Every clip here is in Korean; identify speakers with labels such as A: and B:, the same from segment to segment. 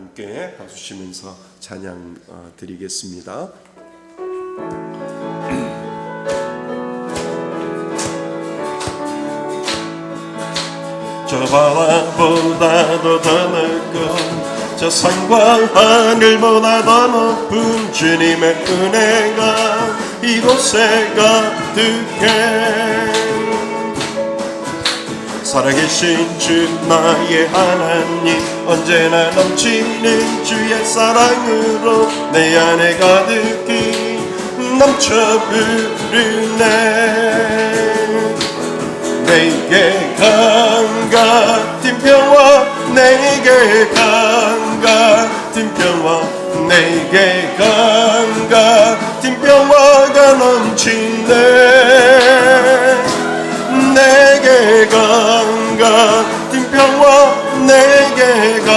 A: 함께 박수 치면서 찬양 드리겠습니다. 저 바다보다도 더 넓고 저 산과 하늘보다 더 높은 주님의 은혜가 이곳에 가득해. 살아계신 주 나의 하나님, 언제나 넘치는 주의 사랑으로 내 안에 가득히 넘쳐 흐르네. 내게 강 같은 평화, 내게 강 같은 평화, 내게 강 같은 평화가 넘치네. 내게 강 같은 평화, 내게 강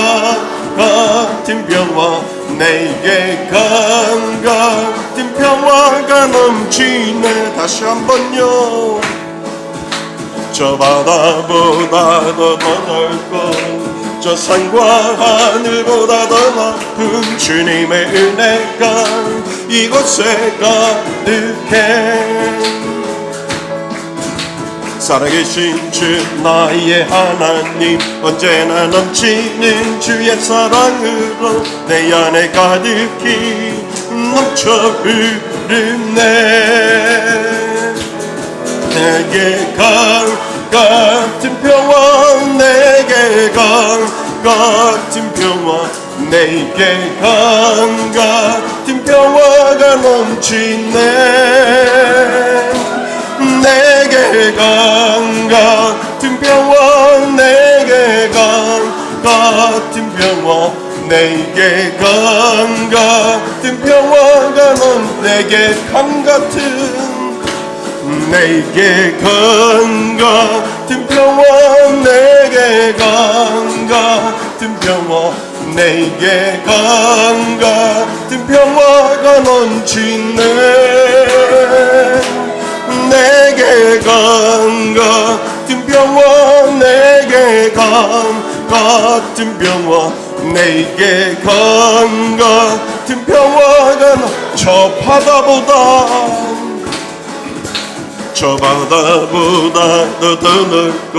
A: 같은 평화, 내게 강 같은 평화가 넘치네. 다시 한번요. 저 바다보다도 더 넓고 저 산과 하늘보다 더 높은 주님의 은혜가 이곳에 가득해. 살아계신 주 나의 하나님, 언제나 넘치는 주의 사랑으로 내 안에 가득히 넘쳐 흐르네. 내게 강 같은 평화, 내게 강 같은 평화, 내게 강 같은 평화가 넘치네. 내게 강 같은 평화, 내게 강 같은 평화, 내게 강 같은 평화가 내게 강 같은, 내게 강 같은 평화, 내게 강 같은 평화, 내게 강 같은 평화가 넘치네. 내게 강 같은 평화, 내게 강 같은 평화, 내게 강 같은 평화가 저 바다보다 더 넓고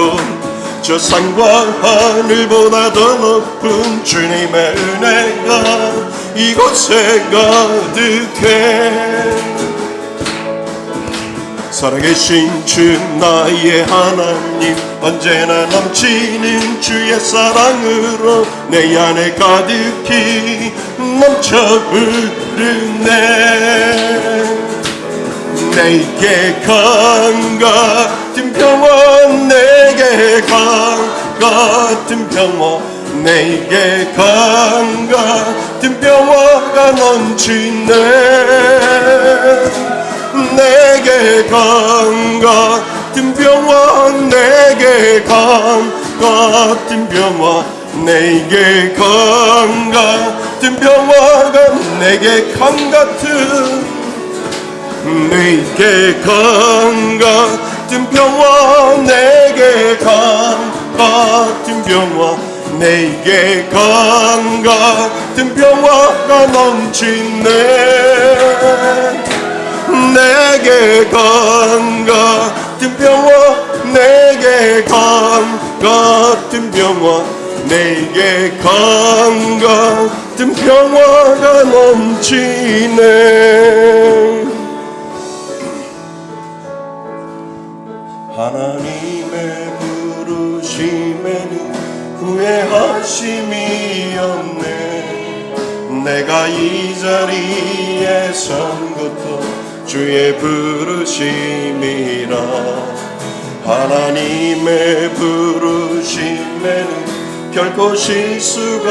A: 저 산과 하늘보다 더 높은 주님의 은혜가 이곳에 가득해. 살아계신 주 나의 하나님, 언제나 넘치는 주의 사랑으로 내 안에 가득히 넘쳐 흐르네. 내게 강 같은 평화, 내게 강 같은 평화, 내게 강 같은 평화가 넘치네. 내게 강 같은 평화, 내게 강 같은 평화, 내게 강 같은 평화가 내게 강 같은, 내게 강 같은 평화, 내게 강 같은 평화, 내게 강 같은 평화가 넘치네. 내게 강 같은 평화, 내게 강 같은 평화, 내게 강 같은 평화가 넘치네. 하나님의 부르심에는 후회하심이 없네. 내가 이 자리에 선 것도 주의 부르심이라. 하나님의 부르심에는 결코 실수가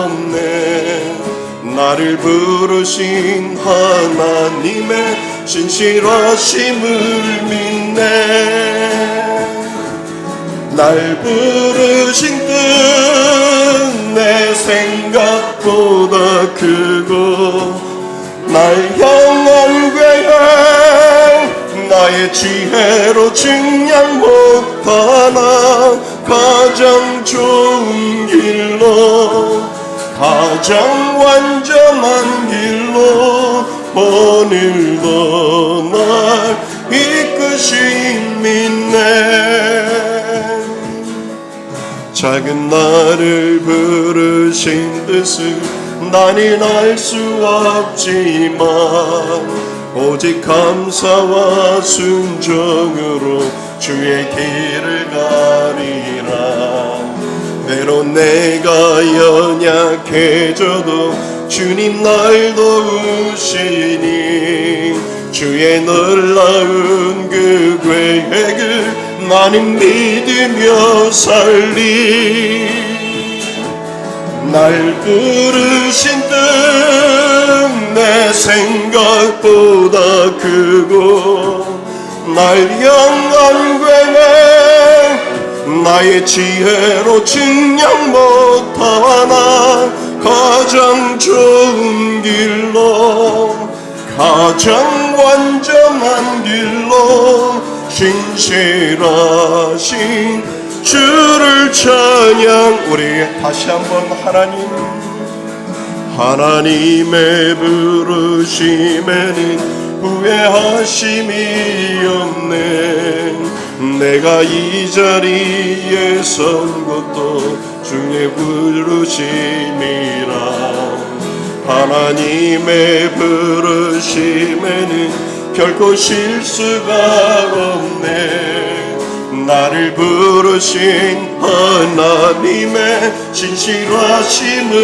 A: 없네. 나를 부르신 하나님의 신실하심을 믿네. 날 부르신 뜻 내 생각보다 크고 날 향한 계획 나의 지혜로 증량 못하나 가장 좋은 길로 가 가장 완전한 길로 오늘도 날 이끄심이네. 작은 나를 부르신 뜻을 나는 알 수 없지만 오직 감사와 순종으로 주의 길을 가리라. 때론 내가 연약해져도 주님 날 도우시니 주의 놀라운 그 계획을 나는 믿으며 살리. 날 부르신 뜻 내 생각보다 크고 날 향한 계획 나의 지혜로 증량 못하나 가장 좋은 길로 가장 완전한 길로 신실하신 주를 찬양. 우리 다시 한번 하나님의 부르심에는 후회하심이 없네. 내가 이 자리에 선 것도 주의 부르심이라. 하나님의 부르심에는 결코 실수가 없네. 나를 부르신 하나님의 진실하심을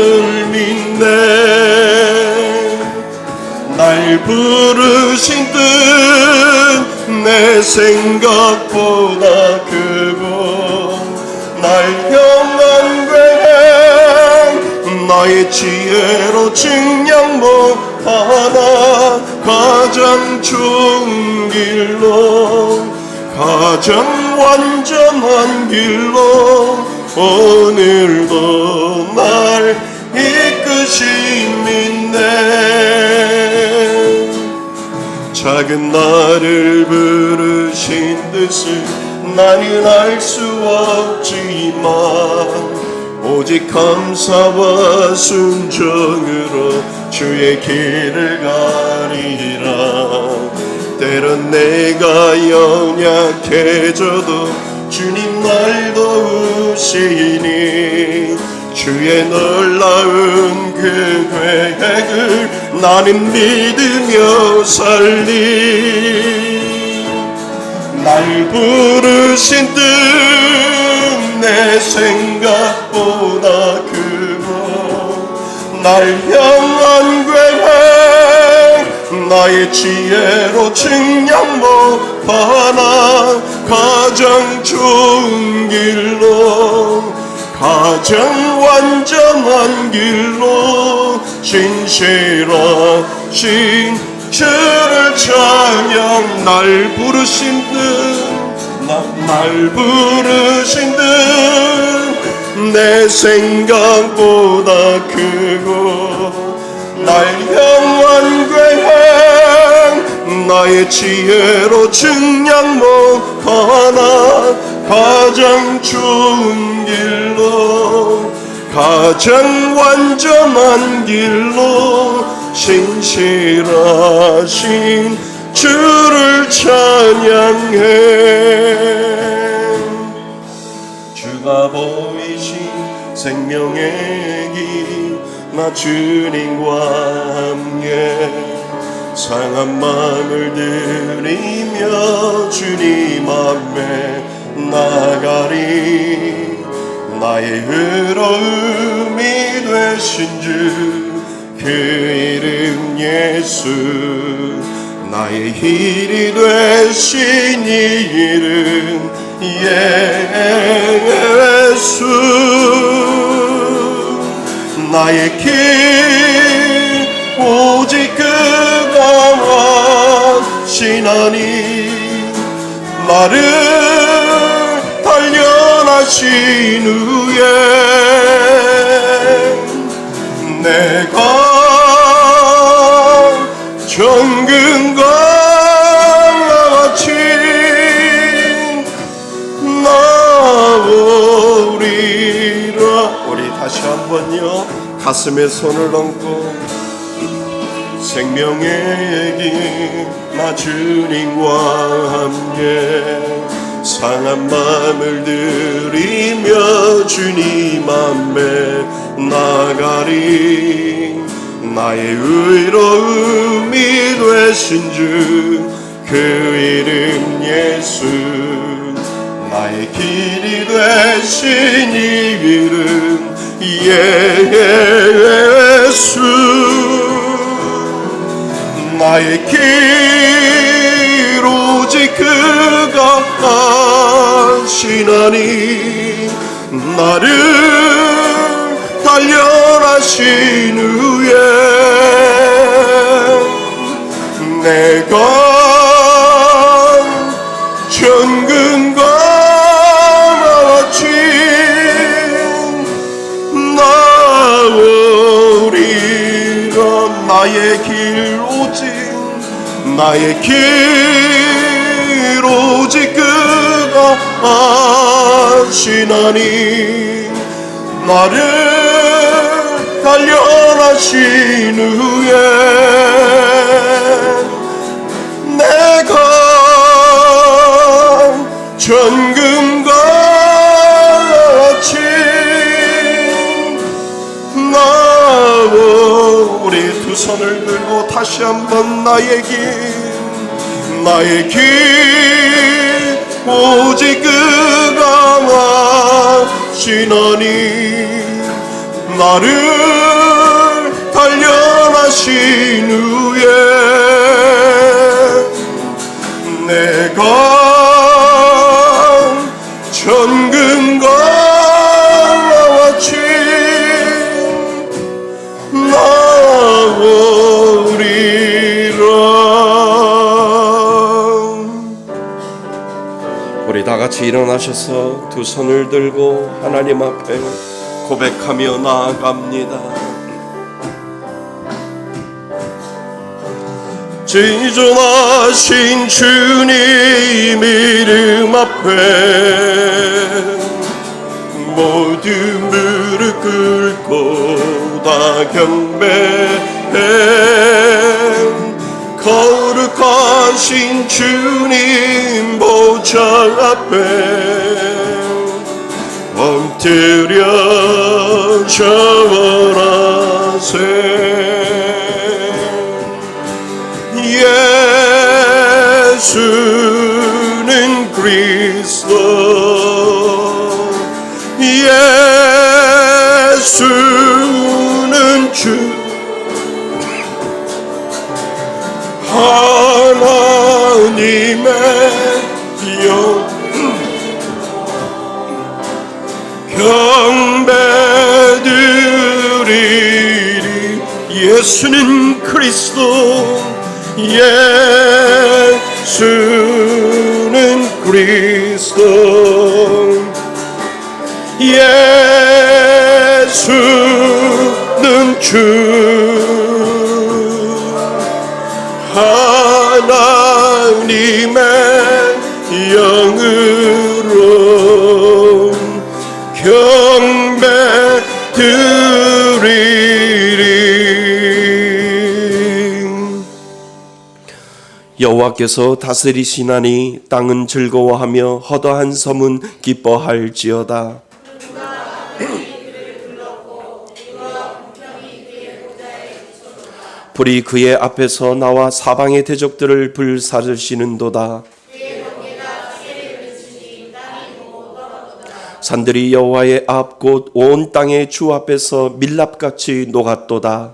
A: 믿네. 날 부르신 뜻 내 생각보다 크고 날 향한 계획 나의 지혜로 증량 못하나 가장 좋은 길로 가장 완전한 길로 오늘도 날 이끄심이네. 작은 나를 부르신 뜻을 나는 알 수 없지만 오직 감사와 순종으로 주의 길을 가리라. 때론 내가 연약해져도 주님 날 도우시니 주의 놀라운 그 계획을 나는 믿으며 살리. 날 부르신 뜻 내 생각보다 크고 날 향한 계획 나의 지혜로 증량 못하나 가장 좋은 길로 가장 완전한 길로 신실하신 주를 찬양. 날 부르신 뜻 내 생각보다 크고 날 향한 계획 나의 지혜로 증량 못하나 가장 좋은 길로 가장 완전한 길로 신실하신 주를 찬양해. 주가 보이신 생명의 길 나 주님과 함께 상한 마음을 들이며 주님 앞에 나가리. 나의 의로움이 되신 주 그 이름 예수. 나의 길이 되신 이 이름 예수. 나의 길 오직 그가 하시나니 나를 단련하신 후에 내가 정금과 같이 나오리라. 우리 다시 한번요. 가슴에 손을 얹고 생명의 길 나 주님과 함께 상한 마음을 들이며 주님 앞에 나가리. 나의 의로움이 되신 주 그 이름 예수, 나의 길이 되신 이 이름 예수. 나의 길 오직 그가 하시나니 나를 단련하신 후에 내가 천근과 같이 나오리라. 나의 길 나의 길 오직 그가 하시나니 나를 단련하신 후에 내가 천금과 같이 나오리. 두 손을 들고 다시 한번 나의 길 오직 그가 하시나니 나를 단련하신 후에 내가 천금과 같이 나오리라. 우리 다 같이 일어나셔서 두 손을 들고 하나님 앞에 고백하며 나아갑니다. 지존하신 주님 이름 앞에 모두 무릎 꿇고 다 경배해. 거룩하신 주님 보좌 앞에 엎드려 절하세. 예수는 그리스도, 예수는 주, 하나님의 경배드리리. 예수는 그리스도, 예수는 그리스도, 예수는 주, 하나님의 영으로 경배드리리. 여호와께서 다스리시나니 땅은 즐거워하며 허다한 섬은 기뻐할지어다. 불이 그의 앞에서 나와 사방의 대적들을 불사르시는도다. 산들이 여호와의 앞 곧 온 땅의 주 앞에서 밀랍같이 녹았도다.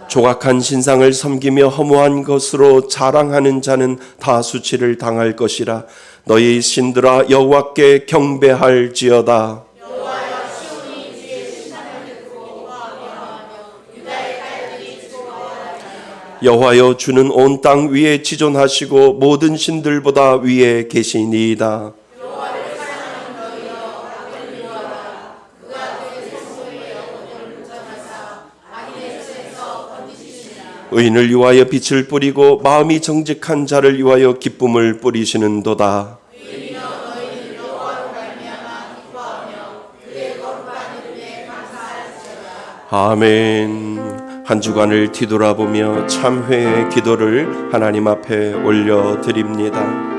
A: 조각한 신상을 섬기며 허무한 것으로 자랑하는 자는 다 수치를 당할 것이라. 너희 신들아 여호와께 경배할지어다. 여호와여 주는 온 땅 위에 지존하시고 모든 신들보다 위에 계시니이다. 의인을 위하여 빛을 뿌리고 마음이 정직한 자를 위하여 기쁨을 뿌리시는도다. 아멘. 한 주간을 뒤돌아보며 참회의 기도를 하나님 앞에 올려드립니다.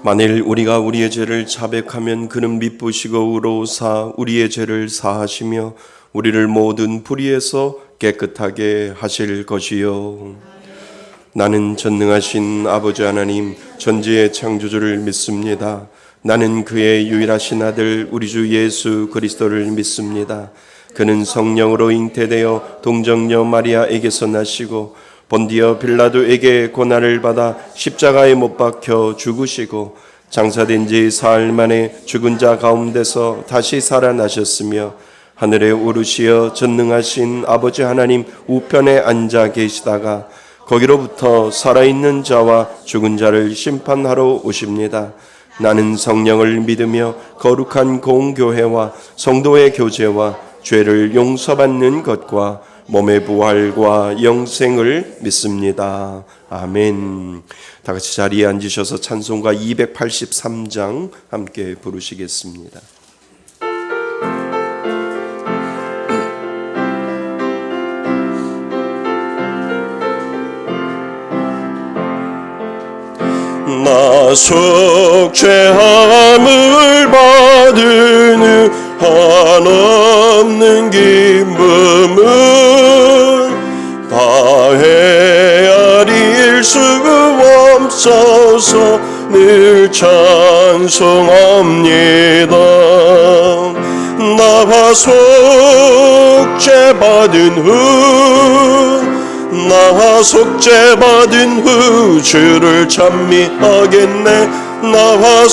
A: 만일 우리가 우리의 죄를 자백하면 그는 미쁘시고 의로우사 우리의 죄를 사하시며 우리를 모든 불의에서 깨끗하게 하실 것이요. 나는 전능하신 아버지 하나님 전지의 창조주를 믿습니다. 나는 그의 유일하신 아들 우리 주 예수 그리스도를 믿습니다. 그는 성령으로 잉태되어 동정녀 마리아에게서 나시고 본디어 빌라도에게 고난을 받아 십자가에 못 박혀 죽으시고 장사된 지 사흘 만에 죽은 자 가운데서 다시 살아나셨으며 하늘에 오르시어 전능하신 아버지 하나님 우편에 앉아 계시다가 거기로부터 살아있는 자와 죽은 자를 심판하러 오십니다. 나는 성령을 믿으며 거룩한 공교회와 성도의 교제와 죄를 용서받는 것과 몸의 부활과 영생을 믿습니다. 아멘. 다 같이 자리에 앉으셔서 찬송가 283장 함께 부르시겠습니다. 나 속죄함을 받은 후 한없는 기쁨을 다 헤아릴 수 없어서 늘 찬송합니다. 나와 속죄받은 후 나와 속죄받은 후 주를 찬미하겠네. 나와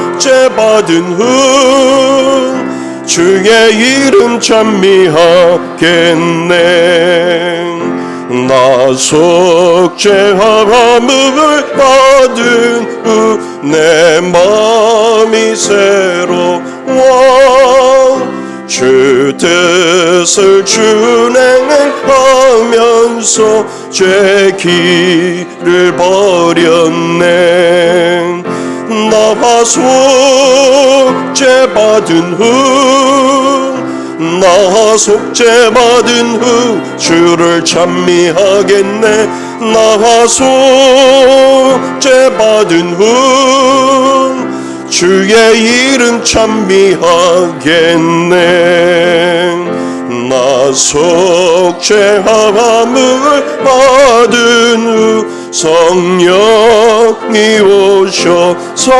A: 속죄받은 후 주의 이름 찬미하겠네. 나 속죄함을 받은 후 내 마음이 새로워 주 뜻을 준행하면서 죄 길을 버렸네. 나와 속죄받은 후 나와 속죄받은 후 주를 찬미하겠네. 나와 속죄받은 후 주의 이름 찬미하겠네. 나 속죄함을 받은 후 성령이 오셔서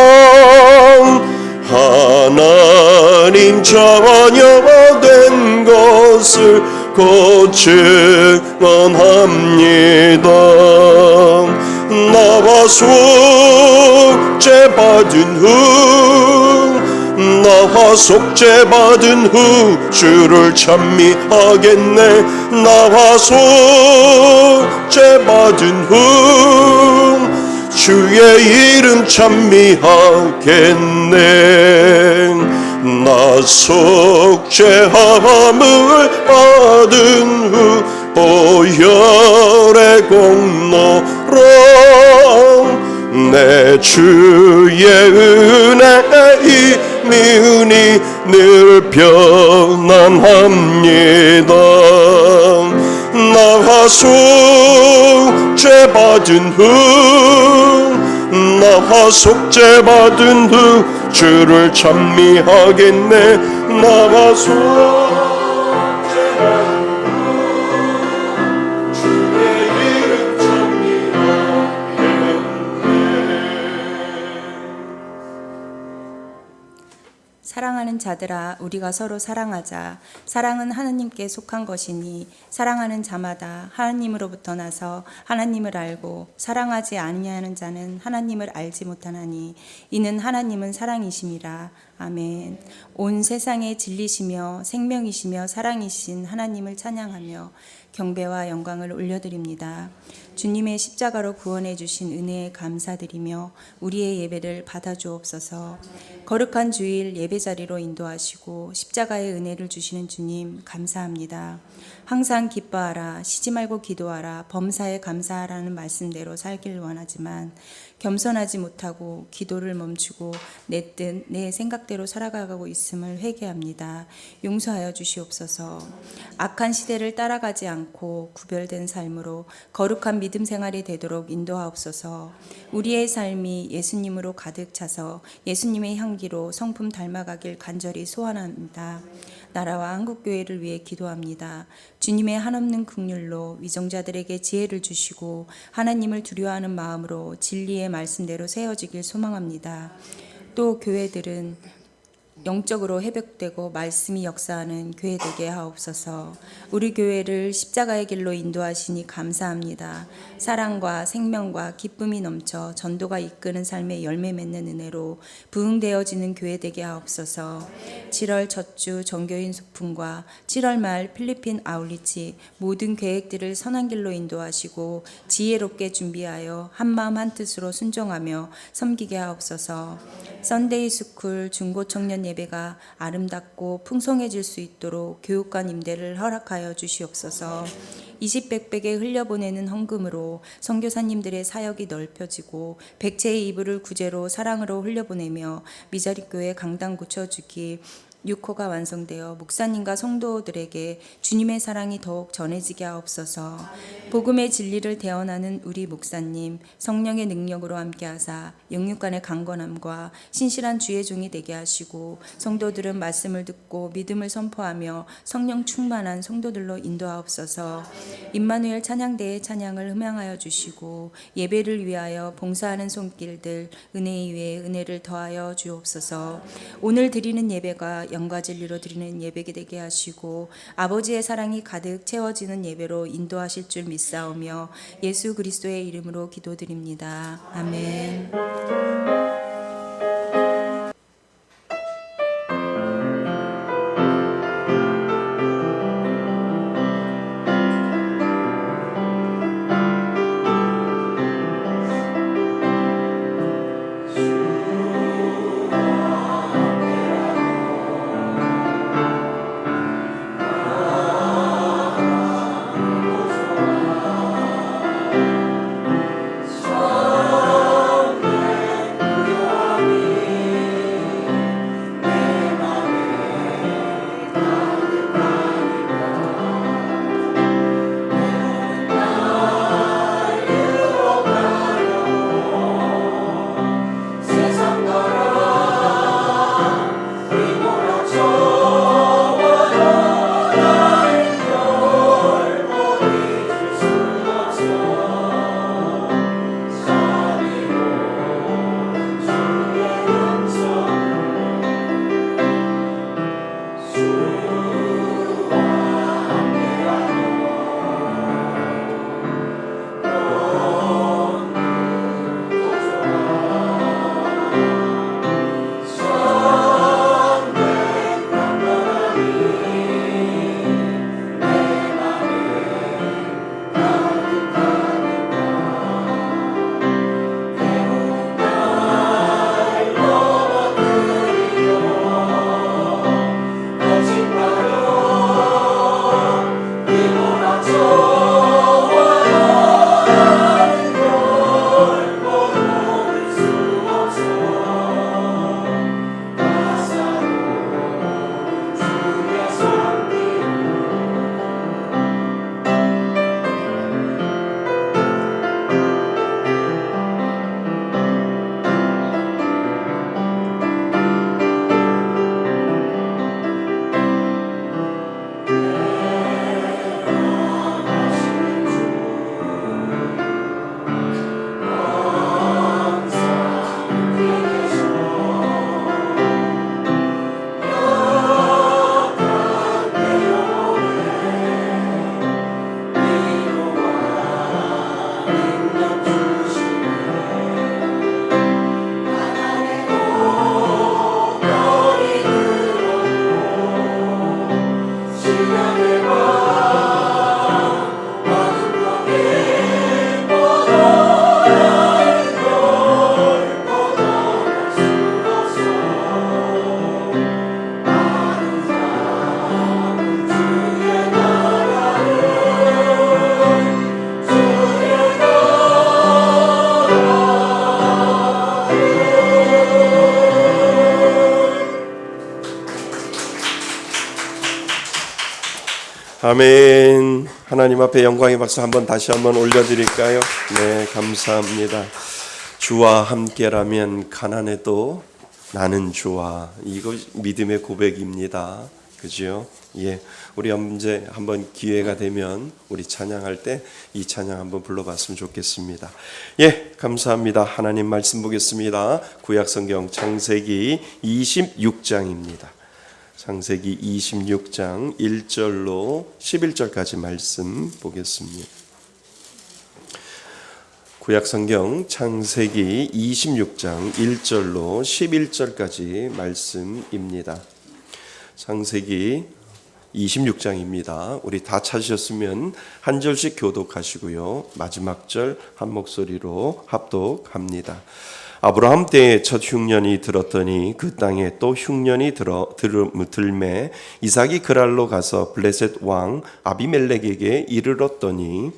A: 하나님 자녀가 된 것을 곧 증언합니다. 나와 속죄받은 후 나와 속죄받은 후 주를 찬미하겠네. 나와 속죄받은 후 주의 이름 찬미하겠네. 나 속죄함을 받은 후 보혈의 공로로 내 주의 은혜 이미 늘 편안합니다. 나와 속죄받은 후 나와 속죄받은 후 주를 찬미하겠네. 나와 속죄받은 후 주의 이름 찬미하겠네.
B: 사랑하는 자들아, 우리가 서로 사랑하자. 사랑은 하나님께 속한 것이니 사랑하는 자마다 하나님으로부터 나서 하나님을 알고 사랑하지 아니하는 자는 하나님을 알지 못하나니 이는 하나님은 사랑이심이라. 아멘. 온 세상의 진리시며 생명이시며 사랑이신 하나님을 찬양하며 경배와 영광을 올려드립니다. 주님의 십자가로 구원해 주신 은혜에 감사드리며 우리의 예배를 받아주옵소서. 거룩한 주일 예배 자리로 인도하시고 십자가의 은혜를 주시는 주님 감사합니다. 항상 기뻐하라, 쉬지 말고 기도하라, 범사에 감사하라는 말씀대로 살길 원하지만 겸손하지 못하고 기도를 멈추고 내 뜻, 내 생각대로 살아가고 있음을 회개합니다. 용서하여 주시옵소서. 악한 시대를 따라가지 않고 구별된 삶으로 거룩한 믿음 생활이 되도록 인도하옵소서. 우리의 삶이 예수님으로 가득 차서 예수님의 향기로 성품 닮아가길 간절히 소원합니다. 나라와 한국교회를 위해 기도합니다. 주님의 한없는 긍휼로 위정자들에게 지혜를 주시고 하나님을 두려워하는 마음으로 진리의 말씀대로 세워지길 소망합니다. 또 교회들은 영적으로 회복되고 말씀이 역사하는 교회 되게 하옵소서. 우리 교회를 십자가의 길로 인도하시니 감사합니다. 사랑과 생명과 기쁨이 넘쳐 전도가 이끄는 삶의 열매 맺는 은혜로 부흥되어지는 교회 되게 하옵소서. 7월 첫 주 정교인 소풍과 7월 말 필리핀 아울리치 모든 계획들을 선한 길로 인도하시고 지혜롭게 준비하여 한마음 한뜻으로 순종하며 섬기게 하옵소서. 선데이 스쿨 중고청년 예배가 아름답고 풍성해질 수 있도록 교육관 임대를 허락하여 주시옵소서. 20백백에 흘려보내는 헌금으로 선교사님들의 사역이 넓혀지고 백체의 이불을 구제로 사랑으로 흘려보내며 미자립교회 강당 고쳐주기 6호가 완성되어 목사님과 성도들에게 주님의 사랑이 더욱 전해지게 하옵소서. 복음의 진리를 대언하는 우리 목사님 성령의 능력으로 함께하사 영육간의 강건함과 신실한 주의 종이 되게 하시고 성도들은 말씀을 듣고 믿음을 선포하며 성령 충만한 성도들로 인도하옵소서. 임마누엘 찬양대의 찬양을 흠양하여 주시고 예배를 위하여 봉사하는 손길들 은혜 위에 은혜를 더하여 주옵소서. 오늘 드리는 예배가 영과 진리로 드리는 예배게 되게 하시고 아버지의 사랑이 가득 채워지는 예배로 인도하실 줄 믿사오며 예수 그리스도의 이름으로 기도드립니다. 아멘.
A: 아멘. 하나님 앞에 영광의 박수 한번 다시 한번 올려드릴까요? 네, 감사합니다. 주와 함께라면 가난해도 나는 주와. 이거 믿음의 고백입니다. 그죠? 예, 우리 언제 한번 기회가 되면 우리 찬양할 때 이 찬양 한번 불러봤으면 좋겠습니다. 예, 감사합니다. 하나님 말씀 보겠습니다. 구약성경 창세기 26장입니다. 창세기 26장 1절로 11절까지 말씀 보겠습니다. 구약성경 창세기 26장 1절로 11절까지 말씀입니다. 창세기 26장입니다. 우리 다 찾으셨으면 한 절씩 교독하시고요. 마지막 절 한 목소리로 합독합니다. 아브라함 때에 첫 흉년이 들었더니 그 땅에 또 흉년이 들매 이삭이 그랄로 가서 블레셋 왕 아비멜렉에게 이르렀더니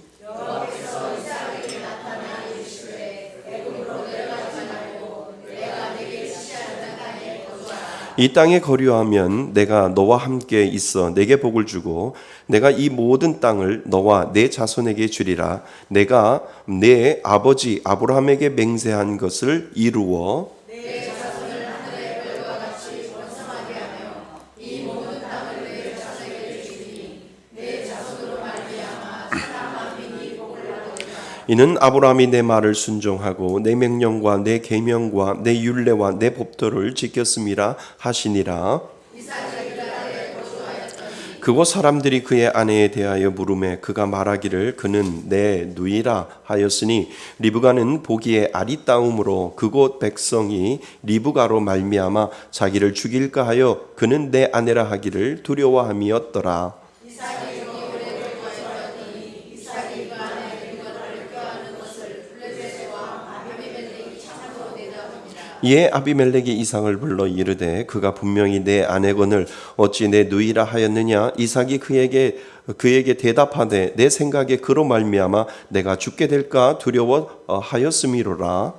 A: 이 땅에 거류하면 내가 너와 함께 있어 내게 복을 주고 내가 이 모든 땅을 너와 내 자손에게 주리라. 내가 내 아버지 아브라함에게 맹세한 것을 이루어 내 자손을 하늘의 별과 같이 번성하게 하며 이 모든 땅을 내 자손에게 주리니 내 자손으로 말미암아 사람 만민이 복을 받으리라. 이는 아브라함이 내 말을 순종하고 내 명령과 내 계명과 내 율례와 내 법도를 지켰음이라 하시니라. 그곳 사람들이 그의 아내에 대하여 물으매 그가 말하기를 그는 내 누이라 하였으니 리브가는 보기에 아리따움으로 그곳 백성이 리브가로 말미암아 자기를 죽일까 하여 그는 내 아내라 하기를 두려워함이었더라. 이에 아비멜렉이 이삭을 불러 이르되 그가 분명히 내 아내거늘 어찌 내 누이라 하였느냐. 이삭이 그에게 대답하되 내 생각에 그로 말미암아 내가 죽게 될까 두려워 하였음이로라.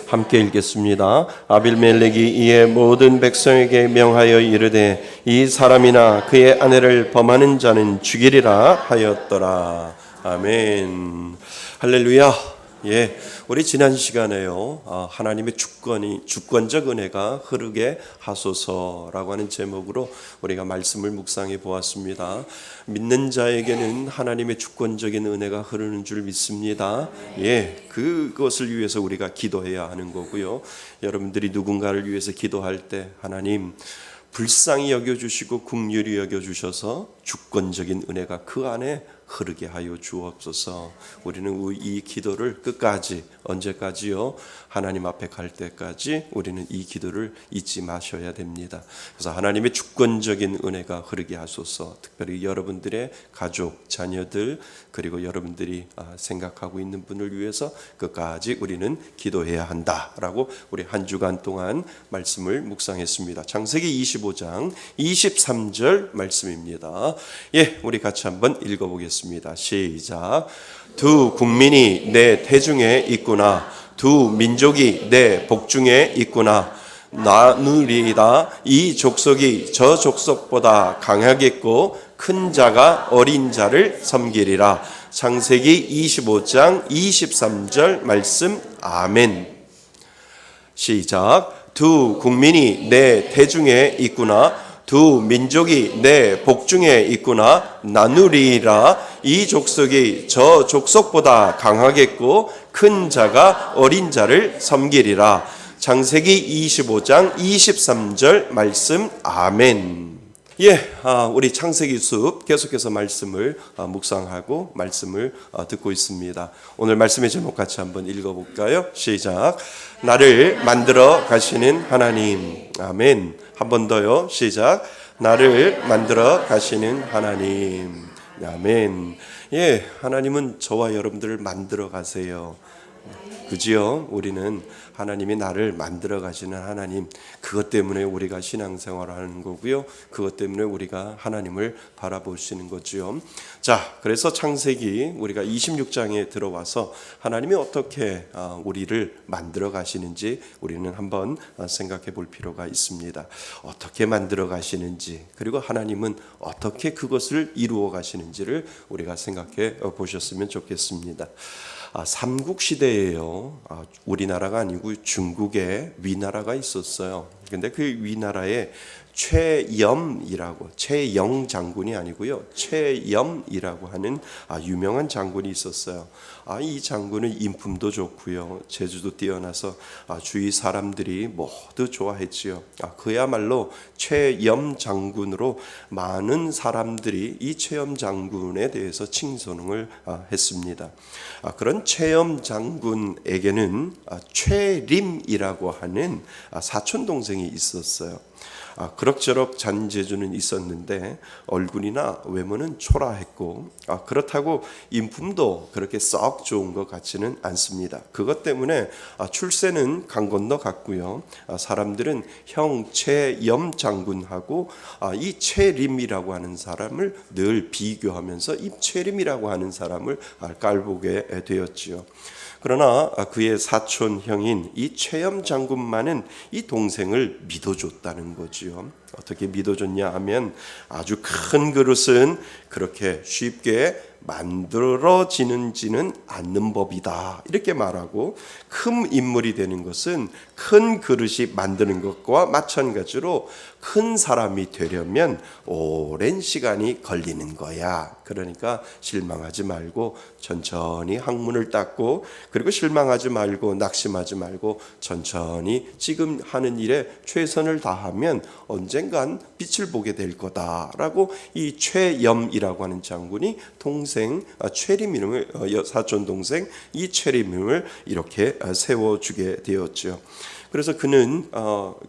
A: 함께 읽겠습니다. 아비멜렉이 이에 모든 백성에게 명하여 이르되 이 사람이나 그의 아내를 범하는 자는 죽이리라 하였더라. 아멘. 할렐루야. 예, 우리 지난 시간에요. 하나님의 주권적 은혜가 흐르게 하소서라고 하는 제목으로 우리가 말씀을 묵상해 보았습니다. 믿는 자에게는 하나님의 주권적인 은혜가 흐르는 줄 믿습니다. 예, 그것을 위해서 우리가 기도해야 하는 거고요. 여러분들이 누군가를 위해서 기도할 때 하나님 불쌍히 여겨주시고 긍휼히 여겨주셔서 주권적인 은혜가 그 안에 흐르게 하여 주옵소서. 우리는 이 기도를 끝까지, 언제까지요? 하나님 앞에 갈 때까지 우리는 이 기도를 잊지 마셔야 됩니다. 그래서 하나님의 주권적인 은혜가 흐르게 하소서. 특별히 여러분들의 가족, 자녀들, 그리고 여러분들이 생각하고 있는 분을 위해서 끝까지 우리는 기도해야 한다라고 우리 한 주간 동안 말씀을 묵상했습니다. 창세기 25장 23절 말씀입니다. 예, 우리 같이 한번 읽어보겠습니다. 시작. 두 국민이 내 태중에 있구나. 두 민족이 내 복중에 있구나. 나누리라. 이 족속이 저 족속보다 강하겠고 큰 자가 어린 자를 섬기리라. 창세기 25장 23절 말씀. 아멘. 시작. 두 국민이 내 태중에 있구나. 두 민족이 내 복중에 있구나. 나누리라. 이 족속이 저 족속보다 강하겠고 큰 자가 어린 자를 섬기리라. 창세기 25장 23절 말씀. 아멘. 예, 우리 창세기 숲 계속해서 말씀을 묵상하고 말씀을 듣고 있습니다. 오늘 말씀의 제목 같이 한번 읽어볼까요? 시작. 나를 만들어 가시는 하나님. 아멘. 한 번 더요. 시작. 나를 만들어 가시는 하나님. 아멘. 예, 하나님은 저와 여러분들을 만들어 가세요. 그지요? 우리는 하나님이 나를 만들어 가시는 하나님, 그것 때문에 우리가 신앙생활을 하는 거고요. 그것 때문에 우리가 하나님을 바라볼 수 있는 거지요. 자, 그래서 창세기 우리가 26장에 들어와서 하나님이 어떻게 우리를 만들어 가시는지 우리는 한번 생각해 볼 필요가 있습니다. 어떻게 만들어 가시는지, 그리고 하나님은 어떻게 그것을 이루어 가시는지를 우리가 생각해 보셨으면 좋겠습니다. 삼국시대에요. 우리나라가 아니고 중국에 위나라가 있었어요. 근데 그 위나라에 최염이라고, 최영 장군이 아니고요, 최염이라고 하는 유명한 장군이 있었어요. 이 장군은 인품도 좋고요, 재주도 뛰어나서 주위 사람들이 모두 좋아했지요. 그야말로 최염 장군으로 많은 사람들이 이 최염 장군에 대해서 칭송을 했습니다. 그런 최염 장군에게는 최림이라고 하는 사촌 동생이 있었어요. 그럭저럭 잔재주는 있었는데 얼굴이나 외모는 초라했고, 그렇다고 인품도 그렇게 썩 좋은 것 같지는 않습니다. 그것 때문에 출세는 강 건너 갔고요. 사람들은 형 최염 장군하고 이 최림이라고 하는 사람을 늘 비교하면서 이 최림이라고 하는 사람을 깔보게 되었지요. 그러나 그의 사촌 형인 이 최염 장군만은 이 동생을 믿어줬다는 거지요. 어떻게 믿어줬냐 하면, 아주 큰 그릇은 그렇게 쉽게 만들어지지는 않는 법이다, 이렇게 말하고, 큰 인물이 되는 것은 큰 그릇이 만드는 것과 마찬가지로 큰 사람이 되려면 오랜 시간이 걸리는 거야. 그러니까 실망하지 말고 천천히 학문을 닦고, 그리고 실망하지 말고 낙심하지 말고 천천히 지금 하는 일에 최선을 다하면 언젠간 빛을 보게 될 거다라고 이 최염이라고 하는 장군이 동생 최림 이름을, 사촌 동생 이 최림 이름을 이렇게 세워주게 되었죠. 그래서 그는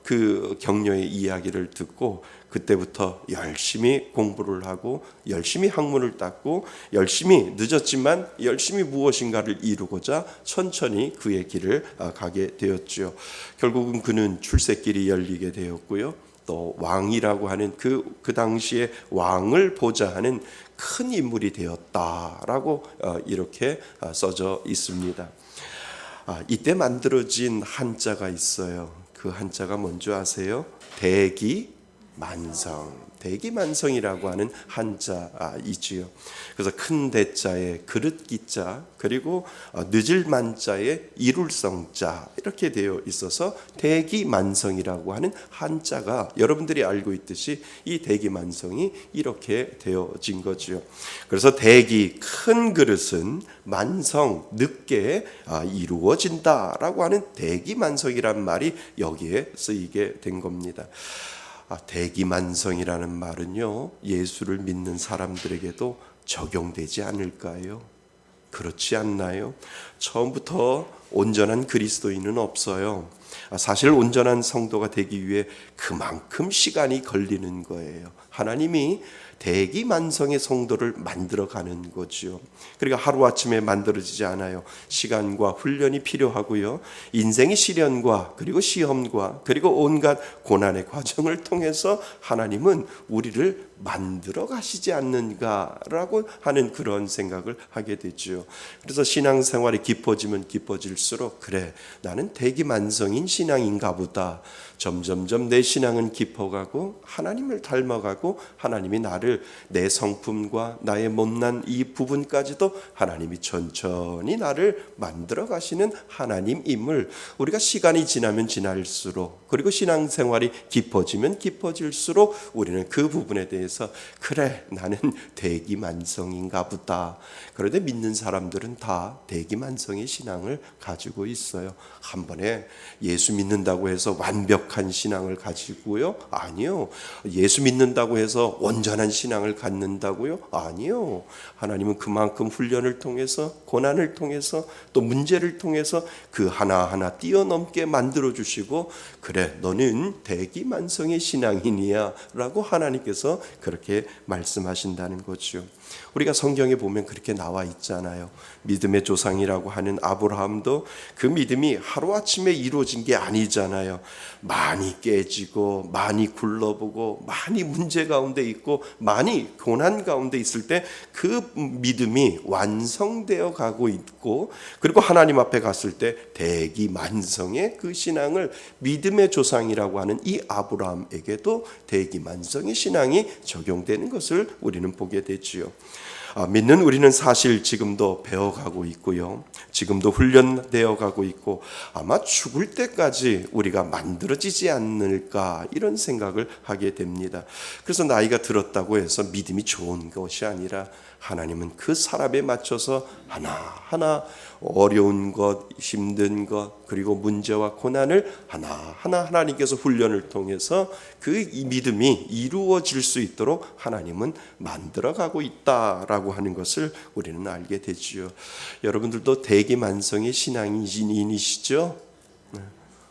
A: 그 격려의 이야기를 듣고 그때부터 열심히 공부를 하고 열심히 학문을 닦고 열심히, 늦었지만 열심히 무엇인가를 이루고자 천천히 그의 길을 가게 되었죠. 결국은 그는 출세길이 열리게 되었고요. 또 왕이라고 하는 그 당시에 왕을 보자 하는 큰 인물이 되었다라고 이렇게 써져 있습니다. 이때 만들어진 한자가 있어요. 그 한자가 뭔지 아세요? 대기만성. 대기만성이라고 하는 한자이지요. 그래서 큰 대자에 그릇 기자, 그리고 늦을 만자에 이룰 성자, 이렇게 되어 있어서 대기만성이라고 하는 한자가, 여러분들이 알고 있듯이 이 대기만성이 이렇게 되어진 거지요. 그래서 대기, 큰 그릇은, 만성, 늦게 이루어진다라고 하는 대기만성이란 말이 여기에 쓰이게 된 겁니다. 대기만성이라는 말은요, 예수를 믿는 사람들에게도 적용되지 않을까요? 그렇지 않나요? 처음부터 온전한 그리스도인은 없어요. 사실 온전한 성도가 되기 위해 그만큼 시간이 걸리는 거예요. 하나님이 대기만성의 성도를 만들어가는 거죠. 그러니까 하루아침에 만들어지지 않아요. 시간과 훈련이 필요하고요. 인생의 시련과 그리고 시험과 그리고 온갖 고난의 과정을 통해서 하나님은 우리를 만들어 가시지 않는가라고 하는 그런 생각을 하게 되죠. 그래서 신앙생활이 깊어지면 깊어질수록, 그래, 나는 대기만성인 신앙인가 보다. 점점점 내 신앙은 깊어가고 하나님을 닮아가고 하나님이 나를, 내 성품과 나의 못난 이 부분까지도 하나님이 천천히 나를 만들어 가시는 하나님임을 우리가 시간이 지나면 지날수록, 그리고 신앙생활이 깊어지면 깊어질수록 우리는 그 부분에 대해서, 그래, 나는 대기만성인가 보다. 그런데 믿는 사람들은 다 대기만성의 신앙을 가지고 있어요. 한 번에 예수 믿는다고 해서 완벽한 신앙을 가지고요? 아니요. 예수 믿는다고 해서 온전한 신앙을 갖는다고요? 아니요. 하나님은 그만큼 훈련을 통해서, 고난을 통해서, 또 문제를 통해서 그 하나하나 뛰어넘게 만들어주시고, 그래 너는 대기만성의 신앙인이야 라고 하나님께서 그렇게 말씀하신다는 거죠. 우리가 성경에 보면 그렇게 나와 있잖아요. 믿음의 조상이라고 하는 아브라함도 그 믿음이 하루아침에 이루어진 게 아니잖아요. 많이 깨지고 많이 굴러보고 많이 문제 가운데 있고 많이 고난 가운데 있을 때 그 믿음이 완성되어 가고 있고, 그리고 하나님 앞에 갔을 때 대기만성의 그 신앙을, 믿음의 조상이라고 하는 이 아브라함에게도 대기만성의 신앙이 적용되는 것을 우리는 보게 되지요. 믿는 우리는 사실 지금도 배워가고 있고요. 지금도 훈련되어 가고 있고, 아마 죽을 때까지 우리가 만들어지지 않을까 이런 생각을 하게 됩니다. 그래서 나이가 들었다고 해서 믿음이 좋은 것이 아니라 하나님은 그 사람에 맞춰서 하나하나 어려운 것, 힘든 것, 그리고 문제와 고난을 하나하나 하나님께서 훈련을 통해서 그 믿음이 이루어질 수 있도록 하나님은 만들어가고 있다라고 하는 것을 우리는 알게 되지요. 여러분들도 대기만성의 신앙인이시죠?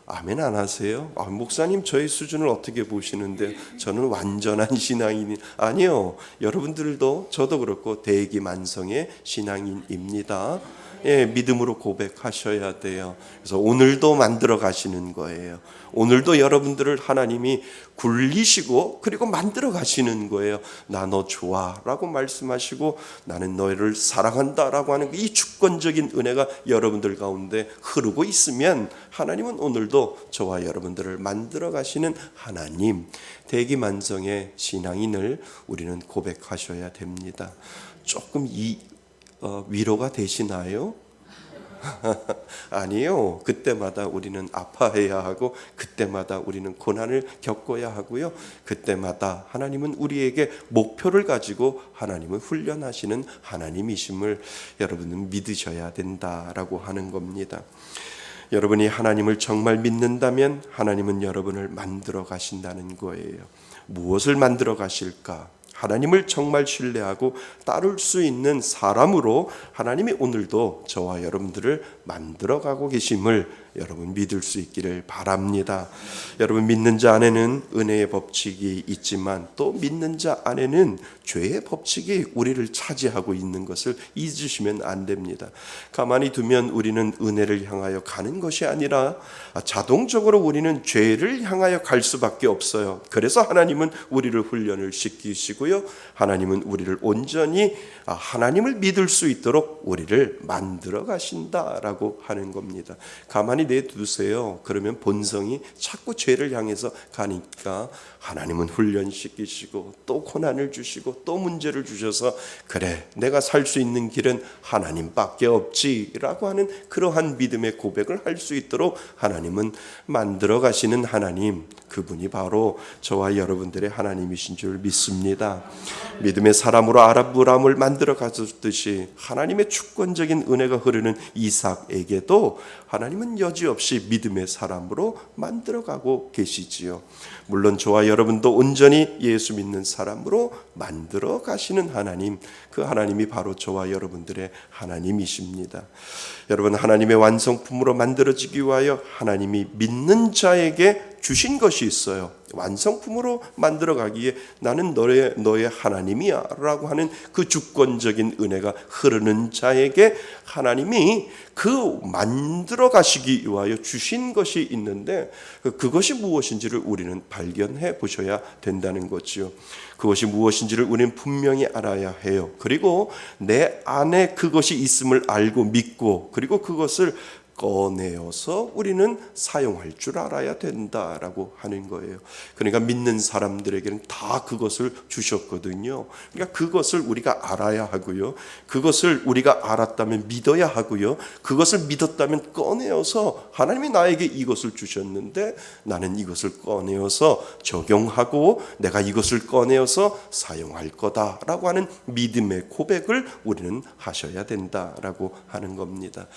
A: 아멘 안 하세요? 목사님 저의 수준을 어떻게 보시는데 저는 완전한 신앙인이 아니요. 여러분들도 저도 그렇고 대기만성의 신앙인입니다. 믿음으로 고백하셔야 돼요. 그래서 오늘도 만들어 가시는 거예요. 오늘도 여러분들을 하나님이 굴리시고 그리고 만들어 가시는 거예요. 나 너 좋아 라고 말씀하시고 나는 너를 사랑한다 라고 하는 이 주권적인 은혜가 여러분들 가운데 흐르고 있으면 하나님은 오늘도 저와 여러분들을 만들어 가시는 하나님, 대기만성의 신앙인을 우리는 고백하셔야 됩니다. 조금 위로가 되시나요? 아니요. 그때마다 우리는 아파해야 하고, 그때마다 우리는 고난을 겪어야 하고요. 그때마다 하나님은 우리에게 목표를 가지고 하나님을 훈련하시는 하나님이심을 여러분은 믿으셔야 된다라고 하는 겁니다. 여러분이 하나님을 정말 믿는다면 하나님은 여러분을 만들어 가신다는 거예요. 무엇을 만들어 가실까? 하나님을 정말 신뢰하고 따를 수 있는 사람으로 하나님이 오늘도 저와 여러분들을 만들어가고 계심을 여러분 믿을 수 있기를 바랍니다. 여러분 믿는 자 안에는 은혜의 법칙이 있지만 또 믿는 자 안에는 죄의 법칙이 우리를 차지하고 있는 것을 잊으시면 안 됩니다. 가만히 두면 우리는 은혜를 향하여 가는 것이 아니라 자동적으로 우리는 죄를 향하여 갈 수밖에 없어요. 그래서 하나님은 우리를 훈련을 시키시고요. 하나님은 우리를 온전히 하나님을 믿을 수 있도록 우리를 만들어 가신다라고 하는 겁니다. 가만히 내두세요. 그러면 본성이 자꾸 죄를 향해서 가니까 하나님은 훈련시키시고 또 고난을 주시고 또 문제를 주셔서 그래 내가 살 수 있는 길은 하나님밖에 없지라고 하는 그러한 믿음의 고백을 할 수 있도록 하나님은 만들어 가시는 하나님, 그분이 바로 저와 여러분들의 하나님이신 줄 믿습니다. 믿음의 사람으로 아브라함을 만들어 가셨듯이 하나님의 주권적인 은혜가 흐르는 이삭에게도 하나님은 여지없이 믿음의 사람으로 만들어가고 계시지요. 물론 저와 여러분도 온전히 예수 믿는 사람으로 만들어 가시는 하나님, 그 하나님이 바로 저와 여러분들의 하나님이십니다. 여러분, 하나님의 완성품으로 만들어지기 위하여 하나님이 믿는 자에게 주신 것이 있어요. 완성품으로 만들어가기에 나는 너의 하나님이야 라고 하는 그 주권적인 은혜가 흐르는 자에게 하나님이 그 만들어 가시기 위하여 주신 것이 있는데 그것이 무엇인지를 우리는 발견해 보셔야 된다는 거지요. 그것이 무엇인지를 우리는 분명히 알아야 해요. 그리고 내 안에 그것이 있음을 알고 믿고 그리고 그것을 꺼내어서 우리는 사용할 줄 알아야 된다라고 하는 거예요. 그러니까 믿는 사람들에게는 다 그것을 주셨거든요. 그러니까 그것을 우리가 알아야 하고요. 그것을 우리가 알았다면 믿어야 하고요. 그것을 믿었다면 꺼내어서 하나님이 나에게 이것을 주셨는데 나는 이것을 꺼내어서 적용하고 내가 이것을 꺼내어서 사용할 거다라고 하는 믿음의 고백을 우리는 하셔야 된다라고 하는 겁니다.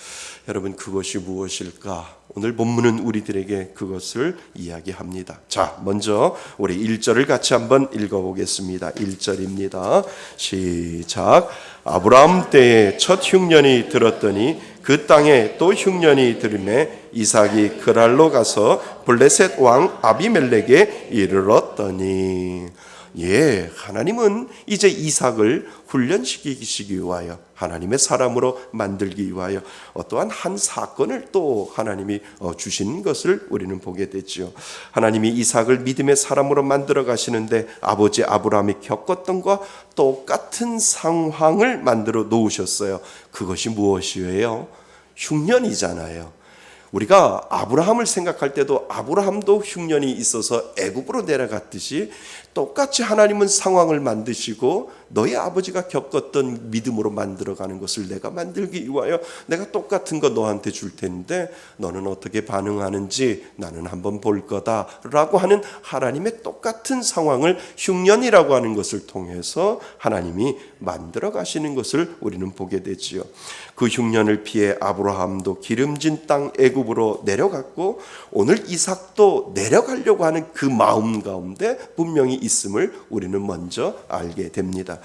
A: 여러분, 그것이 그것이 무엇일까? 오늘 본문은 우리들에게 그것을 이야기합니다. 자, 먼저 우리 1절을 같이 한번 읽어보겠습니다. 1절입니다. 시작. 아브라함 때에 첫 흉년이 들었더니 그 땅에 또 흉년이 들음에 이삭이 그랄로 가서 블레셋 왕 아비멜렉에 이르렀더니. 하나님은 이제 이삭을 훈련시키기 위하여 하나님의 사람으로 만들기 위하여 어떠한 한 사건을 또 하나님이 주신 것을 우리는 보게 되죠. 하나님이 이삭을 믿음의 사람으로 만들어 가시는데 아버지 아브라함이 겪었던 것과 똑같은 상황을 만들어 놓으셨어요. 그것이 무엇이에요? 흉년이잖아요. 우리가 아브라함을 생각할 때도 아브라함도 흉년이 있어서 애굽으로 내려갔듯이 똑같이 하나님은 상황을 만드시고 너희 아버지가 겪었던 믿음으로 만들어가는 것을 내가 만들기 위하여 내가 똑같은 거 너한테 줄 텐데 너는 어떻게 반응하는지 나는 한번 볼 거다라고 하는 하나님의 똑같은 상황을 흉년이라고 하는 것을 통해서 하나님이 만들어 가시는 것을 우리는 보게 되지요. 그 흉년을 피해 아브라함도 기름진 땅 애굽으로 내려갔고 오늘 이삭도 내려가려고 하는 그 마음 가운데 분명히 있음을 우리는 먼저 알게 됩니다.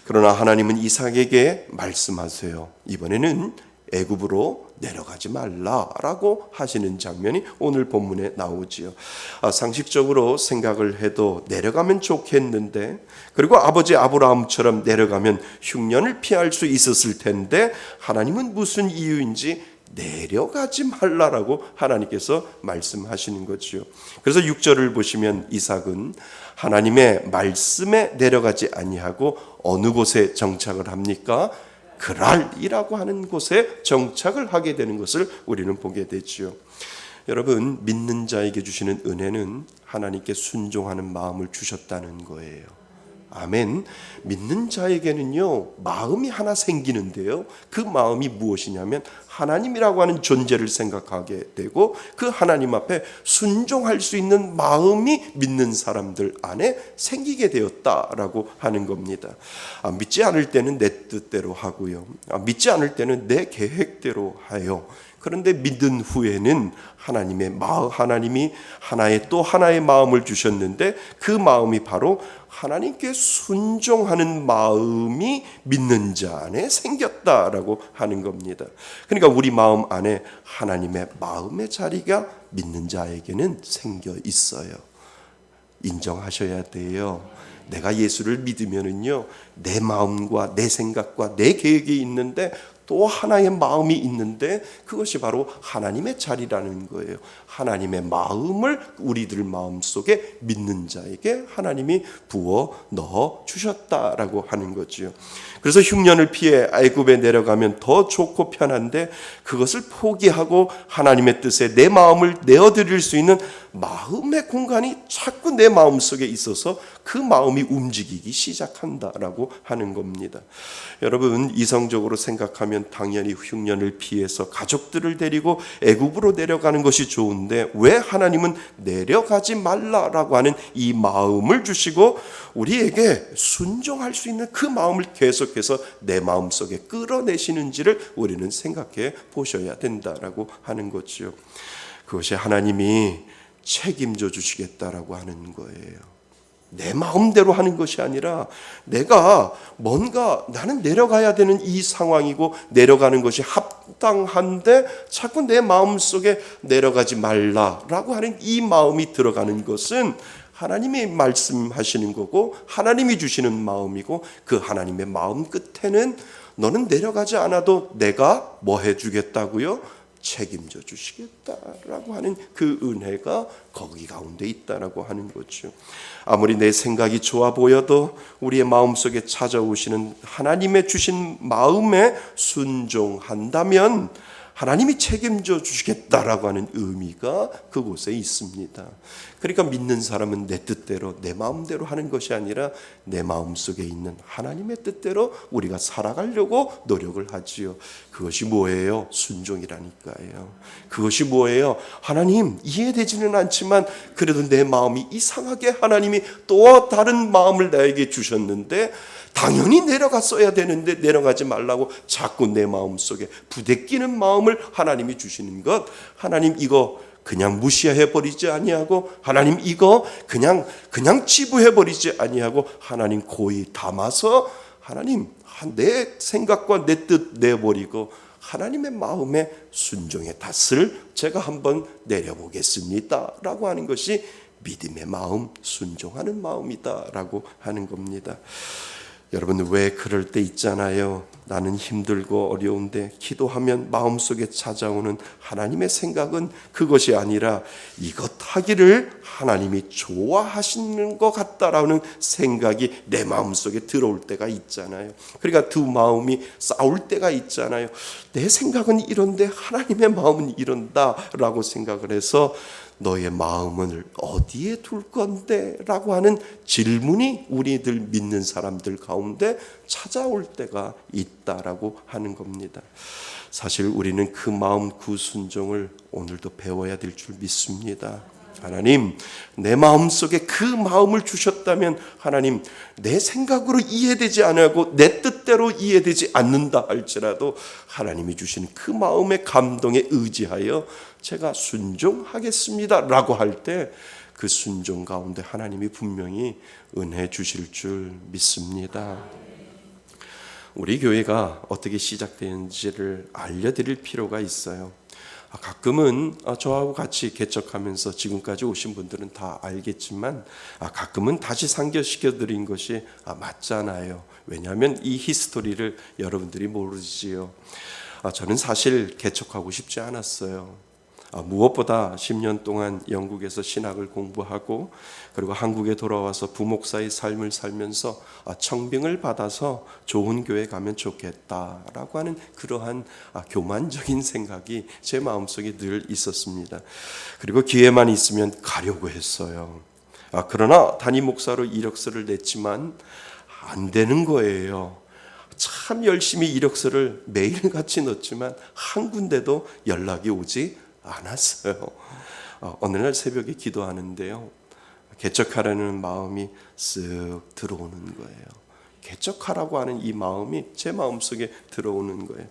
A: 그러나 하나님은 이삭에게 말씀하세요. 이번에는 애굽으로 내려가지 말라라고 하시는 장면이 오늘 본문에 나오지요. 상식적으로 생각을 해도 내려가면 좋겠는데, 그리고 아버지 아브라함처럼 내려가면 흉년을 피할 수 있었을 텐데 하나님은 무슨 이유인지 내려가지 말라라고 하나님께서 말씀하시는 거죠. 그래서 6절을 보시면 이삭은 하나님의 말씀에 내려가지 아니하고 어느 곳에 정착을 합니까? 그랄이라고 하는 곳에 정착을 하게 되는 것을 우리는 보게 되죠. 여러분, 믿는 자에게 주시는 은혜는 하나님께 순종하는 마음을 주셨다는 거예요. 아멘. 믿는 자에게는요, 마음이 하나 생기는데요. 그 마음이 무엇이냐면 하나님이라고 하는 존재를 생각하게 되고 그 하나님 앞에 순종할 수 있는 마음이 믿는 사람들 안에 생기게 되었다라고 하는 겁니다. 믿지 않을 때는 내 뜻대로 하고요. 믿지 않을 때는 내 계획대로 하여. 그런데 믿은 후에는 하나님이 또 하나의 마음을 주셨는데 그 마음이 바로 하나님께 순종하는 마음이 믿는 자 안에 생겼다라고 하는 겁니다. 그러니까 우리 마음 안에 하나님의 마음의 자리가 믿는 자에게는 생겨 있어요. 인정하셔야 돼요. 내가 예수를 믿으면은요, 내 마음과 내 생각과 내 계획이 있는데 또 하나의 마음이 있는데 그것이 바로 하나님의 자리라는 거예요. 하나님의 마음을 우리들 마음속에 믿는 자에게 하나님이 부어 넣어 주셨다라고 하는 거죠. 그래서 흉년을 피해 애굽에 내려가면 더 좋고 편한데 그것을 포기하고 하나님의 뜻에 내 마음을 내어드릴 수 있는 마음의 공간이 자꾸 내 마음속에 있어서 그 마음이 움직이기 시작한다라고 하는 겁니다. 여러분, 이성적으로 생각하면 당연히 흉년을 피해서 가족들을 데리고 애굽으로 내려가는 것이 좋은데 왜 하나님은 내려가지 말라라고 하는 이 마음을 주시고 우리에게 순종할 수 있는 그 마음을 계속해서 내 마음속에 끌어내시는지를 우리는 생각해 보셔야 된다라고 하는 거죠. 그것이 하나님이 책임져 주시겠다라고 하는 거예요. 내 마음대로 하는 것이 아니라 내가 나는 내려가야 되는 이 상황이고 내려가는 것이 합당한데 자꾸 내 마음속에 내려가지 말라라고 하는 이 마음이 들어가는 것은 하나님이 말씀하시는 거고 하나님이 주시는 마음이고 그 하나님의 마음 끝에는 너는 내려가지 않아도 내가 뭐 해주겠다고요? 책임져 주시겠다라고 하는 그 은혜가 거기 가운데 있다라고 하는 거죠. 아무리 내 생각이 좋아 보여도 우리의 마음속에 찾아오시는 하나님의 주신 마음에 순종한다면 하나님이 책임져 주시겠다라고 하는 의미가 그곳에 있습니다. 그러니까 믿는 사람은 내 뜻대로 내 마음대로 하는 것이 아니라 내 마음속에 있는 하나님의 뜻대로 우리가 살아가려고 노력을 하지요. 그것이 뭐예요? 순종이라니까요. 그것이 뭐예요? 하나님, 이해되지는 않지만 그래도 내 마음이 이상하게 하나님이 또 다른 마음을 나에게 주셨는데 당연히 내려갔어야 되는데 내려가지 말라고 자꾸 내 마음속에 부대끼는 마음을 하나님이 주시는 것, 하나님 이거 그냥 무시해 버리지 아니하고, 하나님 이거 그냥 치부해 버리지 아니하고, 하나님 고이 담아서 하나님 내 생각과 내 뜻 내버리고 하나님의 마음에 순종의 닷을 제가 한번 내려보겠습니다 라고 하는 것이 믿음의 마음, 순종하는 마음이다 라고 하는 겁니다. 여러분, 왜 그럴 때 있잖아요. 나는 힘들고 어려운데 기도하면 마음속에 찾아오는 하나님의 생각은 그것이 아니라 이것 하기를 하나님이 좋아하시는 것 같다라는 생각이 내 마음속에 들어올 때가 있잖아요. 그러니까 두 마음이 싸울 때가 있잖아요. 내 생각은 이런데 하나님의 마음은 이런다라고 생각을 해서 너의 마음을 어디에 둘 건데? 라고 하는 질문이 우리들 믿는 사람들 가운데 찾아올 때가 있다라고 하는 겁니다. 사실 우리는 그 마음 구순종을 오늘도 배워야 될 줄 믿습니다. 하나님, 내 마음속에 그 마음을 주셨다면 하나님, 내 생각으로 이해되지 않고 내 뜻대로 이해되지 않는다 할지라도 하나님이 주시는 그 마음의 감동에 의지하여 제가 순종하겠습니다 라고 할 때 그 순종 가운데 하나님이 분명히 은혜 주실 줄 믿습니다. 우리 교회가 어떻게 시작되는지를 알려드릴 필요가 있어요. 가끔은 저하고 같이 개척하면서 지금까지 오신 분들은 다 알겠지만 가끔은 다시 상기시켜드린 것이 맞잖아요. 왜냐하면 이 히스토리를 여러분들이 모르지요. 저는 사실 개척하고 싶지 않았어요. 무엇보다 10년 동안 영국에서 신학을 공부하고 그리고 한국에 돌아와서 부목사의 삶을 살면서 청빙을 받아서 좋은 교회 가면 좋겠다라고 하는 그러한 교만적인 생각이 제 마음속에 늘 있었습니다. 그리고 기회만 있으면 가려고 했어요. 그러나 담임 목사로 이력서를 냈지만 안 되는 거예요. 참 열심히 이력서를 매일같이 넣었지만 한 군데도 연락이 오지 않았어요. 어느 날 새벽에 기도하는데요, 개척하려는 마음이 쓱 들어오는 거예요. 개척하라고 하는 이 마음이 제 마음속에 들어오는 거예요.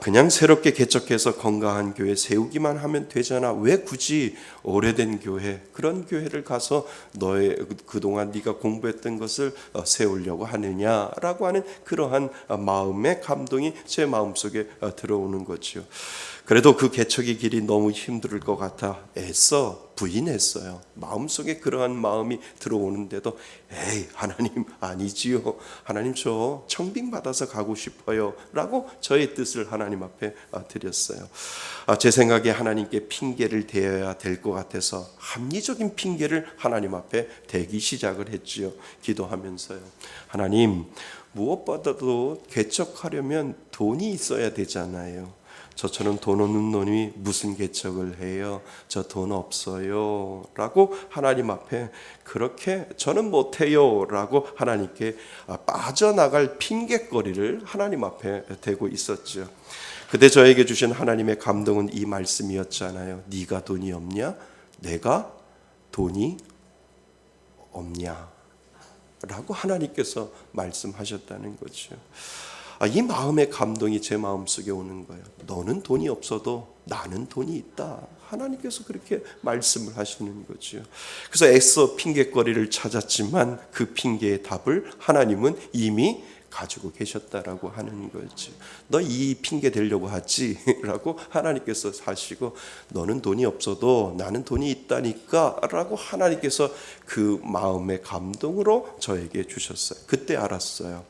A: 그냥 새롭게 개척해서 건강한 교회 세우기만 하면 되잖아. 왜 굳이 오래된 교회, 그런 교회를 가서 너의 그동안 네가 공부했던 것을 세우려고 하느냐라고 하는 그러한 마음의 감동이 제 마음속에 들어오는 거죠. 그래도 그 개척의 길이 너무 힘들 것 같아 애써 부인했어요. 마음속에 그러한 마음이 들어오는데도 에이, 하나님 아니지요. 하나님 저 청빙 받아서 가고 싶어요 라고 저의 뜻을 하나님 앞에 드렸어요. 제 생각에 하나님께 핑계를 대어야 될 것 같아서 합리적인 핑계를 하나님 앞에 대기 시작을 했지요. 기도하면서요. 하나님, 무엇보다도 개척하려면 돈이 있어야 되잖아요. 저처럼 돈 없는 놈이 무슨 개척을 해요? 저 돈 없어요 라고 하나님 앞에 그렇게 저는 못해요 라고 하나님께 빠져나갈 핑계거리를 하나님 앞에 대고 있었죠. 그때 저에게 주신 하나님의 감동은 이 말씀이었잖아요. 네가 돈이 없냐? 내가 돈이 없냐? 라고 하나님께서 말씀하셨다는 거죠. 이 마음의 감동이 제 마음속에 오는 거예요. 너는 돈이 없어도 나는 돈이 있다. 하나님께서 그렇게 말씀을 하시는 거죠. 그래서 애써 핑계거리를 찾았지만 그 핑계의 답을 하나님은 이미 가지고 계셨다라고 하는 거죠. 너 이 핑계 대려고 하지? 라고 하나님께서 하시고, 너는 돈이 없어도 나는 돈이 있다니까 라고 하나님께서 그 마음의 감동으로 저에게 주셨어요. 그때 알았어요.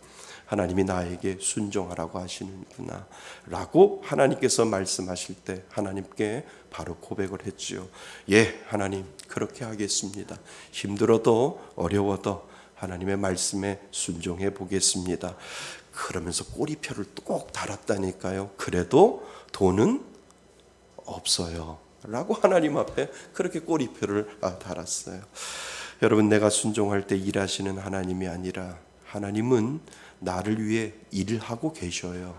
A: 하나님이 나에게 순종하라고 하시는구나 라고 하나님께서 말씀하실 때 하나님께 바로 고백을 했지요. 예, 하나님 그렇게 하겠습니다. 힘들어도 어려워도 하나님의 말씀에 순종해 보겠습니다. 그러면서 꼬리표를 꼭 달았다니까요. 그래도 돈은 없어요 라고 하나님 앞에 그렇게 꼬리표를 달았어요. 여러분, 내가 순종할 때 일하시는 하나님이 아니라 하나님은 나를 위해 일을 하고 계셔요.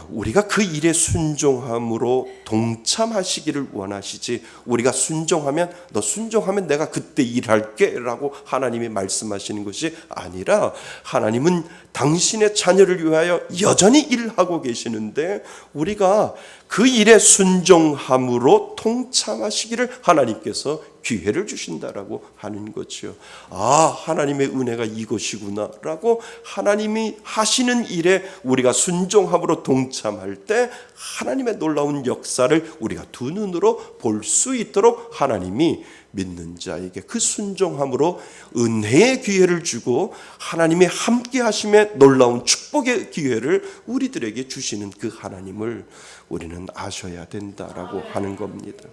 A: 우리가 그 일에 순종함으로 동참하시기를 원하시지, 우리가 순종하면 너 순종하면 내가 그때 일할게 라고 하나님이 말씀하시는 것이 아니라, 하나님은 당신의 자녀를 위하여 여전히 일하고 계시는데 우리가 그 일에 순종함으로 동참하시기를 하나님께서 기회를 주신다라고 하는 거죠. 하나님의 은혜가 이것이구나 라고, 하나님이 하시는 일에 우리가 순종함으로 동참할 때 하나님의 놀라운 역사를 우리가 두 눈으로 볼 수 있도록 하나님이 믿는 자에게 그 순종함으로 은혜의 기회를 주고 하나님이 함께 하심의 놀라운 축복의 기회를 우리들에게 주시는 그 하나님을 우리는 아셔야 된다라고 하는 겁니다.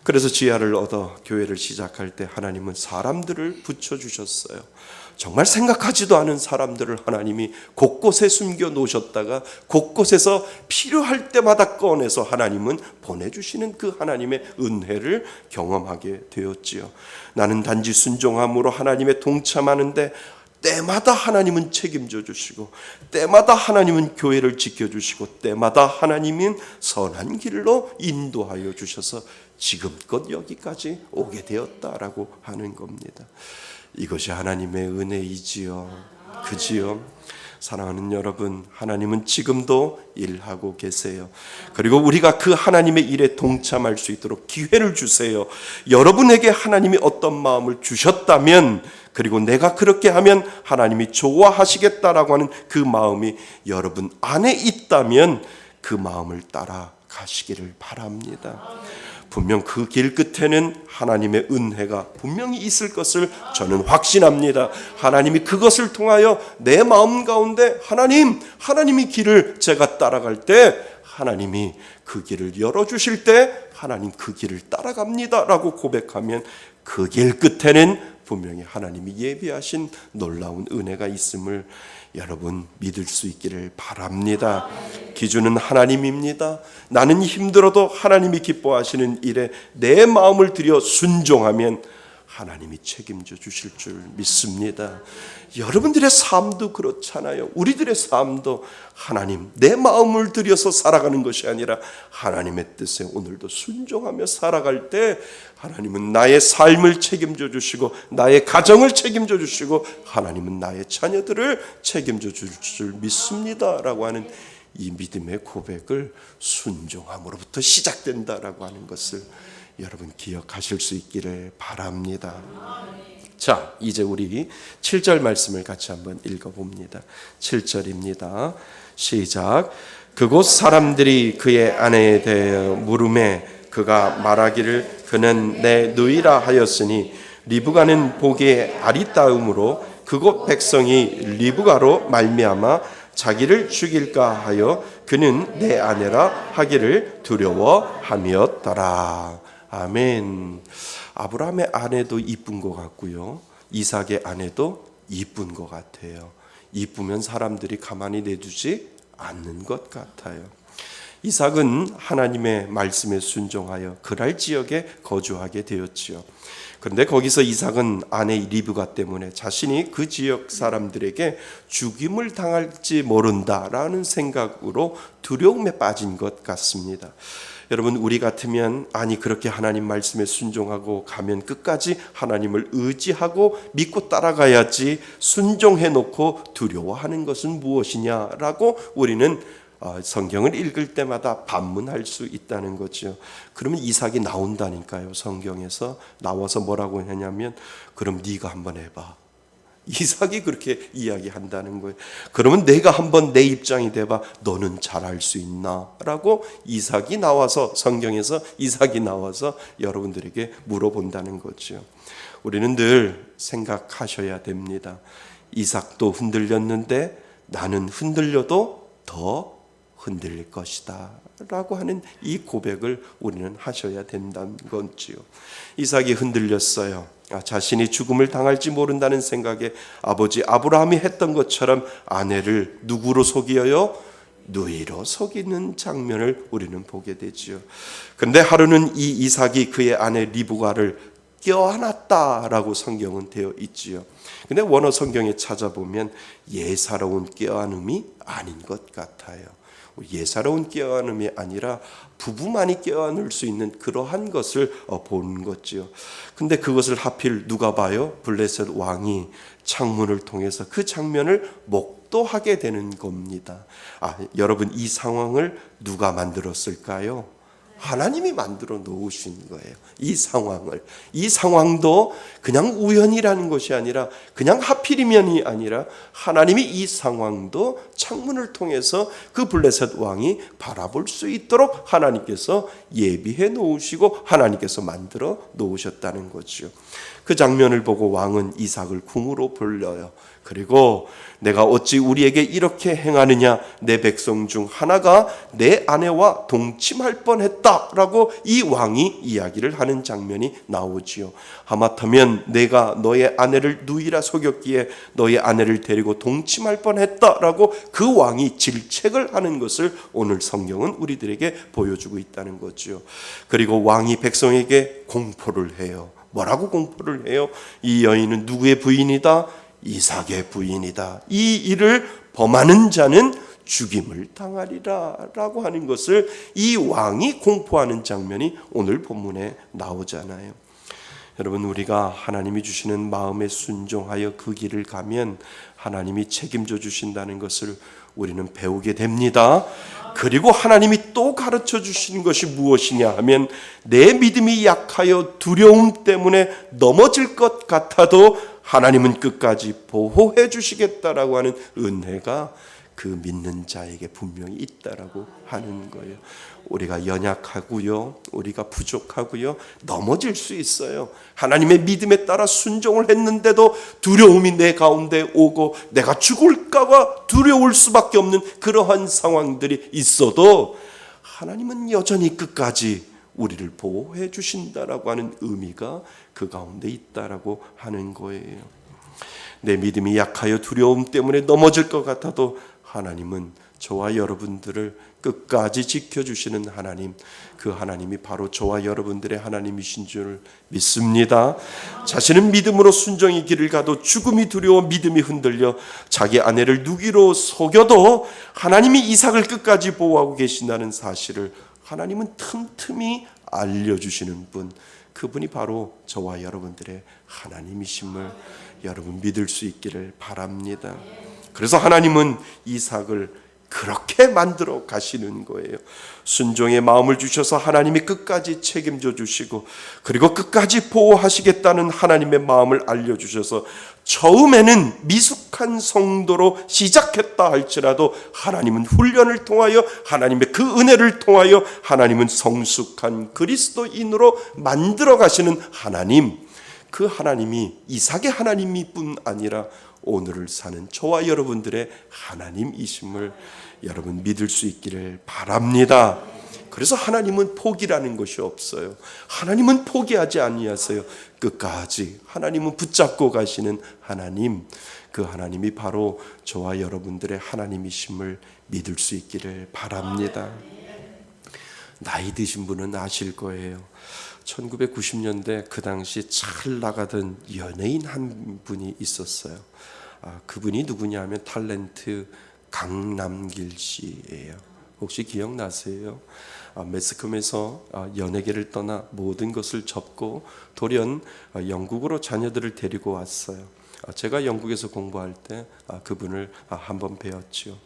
A: 그래서 지혜를 얻어 교회를 시작할 때 하나님은 사람들을 붙여주셨어요. 정말 생각하지도 않은 사람들을 하나님이 곳곳에 숨겨 놓으셨다가 곳곳에서 필요할 때마다 꺼내서 하나님은 보내주시는 그 하나님의 은혜를 경험하게 되었지요. 나는 단지 순종함으로 하나님의 동참하는데 때마다 하나님은 책임져 주시고, 때마다 하나님은 교회를 지켜주시고, 때마다 하나님은 선한 길로 인도하여 주셔서 지금껏 여기까지 오게 되었다라고 하는 겁니다. 이것이 하나님의 은혜이지요. 그지요? 사랑하는 여러분, 하나님은 지금도 일하고 계세요. 그리고 우리가 그 하나님의 일에 동참할 수 있도록 기회를 주세요. 여러분에게 하나님이 어떤 마음을 주셨다면, 그리고 내가 그렇게 하면 하나님이 좋아하시겠다라고 하는 그 마음이 여러분 안에 있다면 그 마음을 따라 가시기를 바랍니다. 분명 그 길 끝에는 하나님의 은혜가 분명히 있을 것을 저는 확신합니다. 하나님이 그것을 통하여 내 마음 가운데 하나님이 길을 제가 따라갈 때 하나님이 그 길을 열어주실 때 하나님 그 길을 따라갑니다 라고 고백하면 그 길 끝에는 분명히 하나님이 예비하신 놀라운 은혜가 있음을 여러분 믿을 수 있기를 바랍니다. 기준은 하나님입니다. 나는 힘들어도 하나님이 기뻐하시는 일에 내 마음을 들여 순종하면 하나님이 책임져 주실 줄 믿습니다. 여러분들의 삶도 그렇잖아요. 우리들의 삶도 하나님, 내 마음을 들여서 살아가는 것이 아니라 하나님의 뜻에 오늘도 순종하며 살아갈 때 하나님은 나의 삶을 책임져 주시고 나의 가정을 책임져 주시고 하나님은 나의 자녀들을 책임져 주실 줄 믿습니다라고 하는 이 믿음의 고백을 순종함으로부터 시작된다라고 하는 것을 여러분 기억하실 수 있기를 바랍니다. 자, 이제 우리 7절 말씀을 같이 한번 읽어봅니다. 7절입니다. 시작. 그곳 사람들이 그의 아내에 대하여 물음에 그가 말하기를 그는 내 누이라 하였으니 리브가는 보기에 아리따움으로 그곳 백성이 리브가로 말미암아 자기를 죽일까 하여 그는 내 아내라 하기를 두려워함이었더라. 아멘. 아브라함의 아내도 이쁜 것 같고요, 이삭의 아내도 이쁜 것 같아요. 이쁘면 사람들이 가만히 내두지 않는 것 같아요. 이삭은 하나님의 말씀에 순종하여 그랄 지역에 거주하게 되었지요. 그런데 거기서 이삭은 아내 리브가 때문에 자신이 그 지역 사람들에게 죽임을 당할지 모른다라는 생각으로 두려움에 빠진 것 같습니다. 여러분, 우리 같으면 그렇게 하나님 말씀에 순종하고 가면 끝까지 하나님을 의지하고 믿고 따라가야지 순종해 놓고 두려워하는 것은 무엇이냐라고 우리는 성경을 읽을 때마다 반문할 수 있다는 거죠. 그러면 이삭이 나온다니까요. 성경에서 나와서 뭐라고 하냐면 그럼 네가 한번 해봐. 이삭이 그렇게 이야기한다는 거예요. 그러면 내가 한번 내 입장이 돼봐. 너는 잘할 수 있나? 라고 이삭이 나와서, 성경에서 이삭이 나와서 여러분들에게 물어본다는 거죠. 우리는 늘 생각하셔야 됩니다. 이삭도 흔들렸는데 나는 흔들려도 더 흔들릴 것이다 라고 하는 이 고백을 우리는 하셔야 된다는 거지요. 이삭이 흔들렸어요. 자신이 죽음을 당할지 모른다는 생각에 아버지 아브라함이 했던 것처럼 아내를 누구로 속이어요? 누이로 속이는 장면을 우리는 보게 되지요. 그런데 하루는 이 이삭이 그의 아내 리브가를 껴안았다라고 성경은 되어 있지요. 근데 원어 성경에 찾아보면 예사로운 껴안음이 아닌 것 같아요. 예사로운 깨어남이 아니라 부부만이 깨어날 수 있는 그러한 것을 본 거지요. 근데 그것을 하필 누가 봐요? 블레셋 왕이 창문을 통해서 그 장면을 목도하게 되는 겁니다. 여러분, 이 상황을 누가 만들었을까요? 하나님이 만들어 놓으신 거예요. 이 상황을. 이 상황도 그냥 우연이라는 것이 아니라, 그냥 하필이면이 아니라, 하나님이 이 상황도 창문을 통해서 그 블레셋 왕이 바라볼 수 있도록 하나님께서 예비해 놓으시고 하나님께서 만들어 놓으셨다는 거죠. 그 장면을 보고 왕은 이삭을 궁으로 불러요. 그리고 내가 어찌 우리에게 이렇게 행하느냐, 내 백성 중 하나가 내 아내와 동침할 뻔했다라고 이 왕이 이야기를 하는 장면이 나오지요. 하마터면 내가 너의 아내를 누이라 속였기에 너의 아내를 데리고 동침할 뻔했다라고 그 왕이 질책을 하는 것을 오늘 성경은 우리들에게 보여주고 있다는 거죠. 그리고 왕이 백성에게 공포를 해요. 뭐라고 공포를 해요? 이 여인은 누구의 부인이다? 이삭의 부인이다. 이 일을 범하는 자는 죽임을 당하리라 라고 하는 것을 이 왕이 공포하는 장면이 오늘 본문에 나오잖아요. 여러분, 우리가 하나님이 주시는 마음에 순종하여 그 길을 가면 하나님이 책임져 주신다는 것을 우리는 배우게 됩니다. 그리고 하나님이 또 가르쳐 주시는 것이 무엇이냐 하면, 내 믿음이 약하여 두려움 때문에 넘어질 것 같아도 하나님은 끝까지 보호해 주시겠다라고 하는 은혜가 그 믿는 자에게 분명히 있다라고 하는 거예요. 우리가 연약하고요, 우리가 부족하고요, 넘어질 수 있어요. 하나님의 믿음에 따라 순종을 했는데도 두려움이 내 가운데 오고 내가 죽을까봐 두려울 수밖에 없는 그러한 상황들이 있어도 하나님은 여전히 끝까지 우리를 보호해 주신다라고 하는 의미가 그 가운데 있다라고 하는 거예요. 내 믿음이 약하여 두려움 때문에 넘어질 것 같아도 하나님은 저와 여러분들을 끝까지 지켜주시는 하나님, 그 하나님이 바로 저와 여러분들의 하나님이신 줄 믿습니다. 자신은 믿음으로 순종의 길을 가도 죽음이 두려워 믿음이 흔들려 자기 아내를 누기로 속여도 하나님이 이삭을 끝까지 보호하고 계신다는 사실을 하나님은 틈틈이 알려주시는 분, 그분이 바로 저와 여러분들의 하나님이심을 여러분 믿을 수 있기를 바랍니다. 그래서 하나님은 이삭을 그렇게 만들어 가시는 거예요. 순종의 마음을 주셔서 하나님이 끝까지 책임져 주시고, 그리고 끝까지 보호하시겠다는 하나님의 마음을 알려주셔서 처음에는 미숙한 성도로 시작했다 할지라도 하나님은 훈련을 통하여, 하나님의 그 은혜를 통하여 하나님은 성숙한 그리스도인으로 만들어 가시는 하나님, 그 하나님이 이삭의 하나님이 뿐 아니라 오늘을 사는 저와 여러분들의 하나님이심을 여러분 믿을 수 있기를 바랍니다. 그래서 하나님은 포기라는 것이 없어요. 하나님은 포기하지 아니하세요. 끝까지 하나님은 붙잡고 가시는 하나님, 그 하나님이 바로 저와 여러분들의 하나님이심을 믿을 수 있기를 바랍니다. 나이 드신 분은 아실 거예요. 1990년대 그 당시 잘 나가던 연예인 한 분이 있었어요. 그분이 누구냐 하면 탤런트 강남길 씨예요. 혹시 기억나세요? 매스컴에서 연예계를 떠나 모든 것을 접고 돌연 영국으로 자녀들을 데리고 왔어요. 제가 영국에서 공부할 때 그분을 한번 뵈었죠.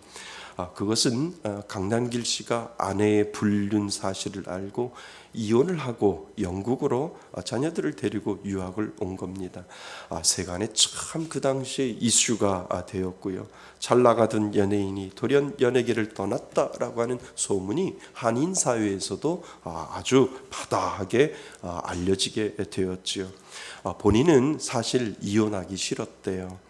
A: 그것은 강남길 씨가 아내의 불륜 사실을 알고 이혼을 하고 영국으로 자녀들을 데리고 유학을 온 겁니다. 세간에 참 그 당시에 이슈가 되었고요. 잘 나가던 연예인이 돌연 연예계를 떠났다라고 하는 소문이 한인 사회에서도 아주 바다하게 알려지게 되었지요. 본인은 사실 이혼하기 싫었대요.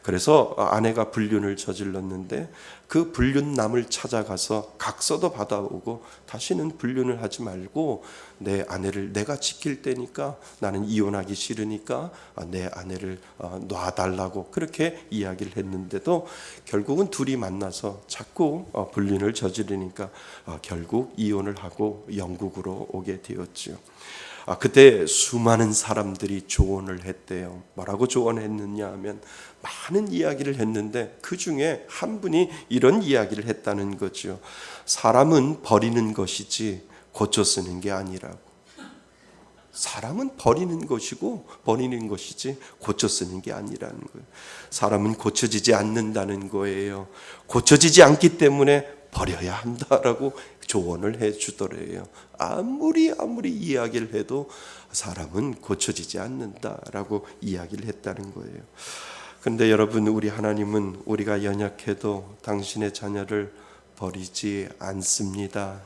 A: 그래서 아내가 불륜을 저질렀는데 그 불륜남을 찾아가서 각서도 받아오고 다시는 불륜을 하지 말고 내 아내를 내가 지킬 테니까, 나는 이혼하기 싫으니까 내 아내를 놔달라고 그렇게 이야기를 했는데도 결국은 둘이 만나서 자꾸 불륜을 저지르니까 결국 이혼을 하고 영국으로 오게 되었죠. 그때 수많은 사람들이 조언을 했대요. 뭐라고 조언했느냐 하면 많은 이야기를 했는데 그 중에 한 분이 이런 이야기를 했다는 거죠. 사람은 버리는 것이지 고쳐 쓰는 게 아니라고. 사람은 버리는 것이고 버리는 것이지 고쳐 쓰는 게 아니라는 거예요. 사람은 고쳐지지 않는다는 거예요. 고쳐지지 않기 때문에 버려야 한다라고 조언을 해 주더래요. 아무리 이야기를 해도 사람은 고쳐지지 않는다라고 이야기를 했다는 거예요. 그런데 여러분, 우리 하나님은 우리가 연약해도 당신의 자녀를 버리지 않습니다.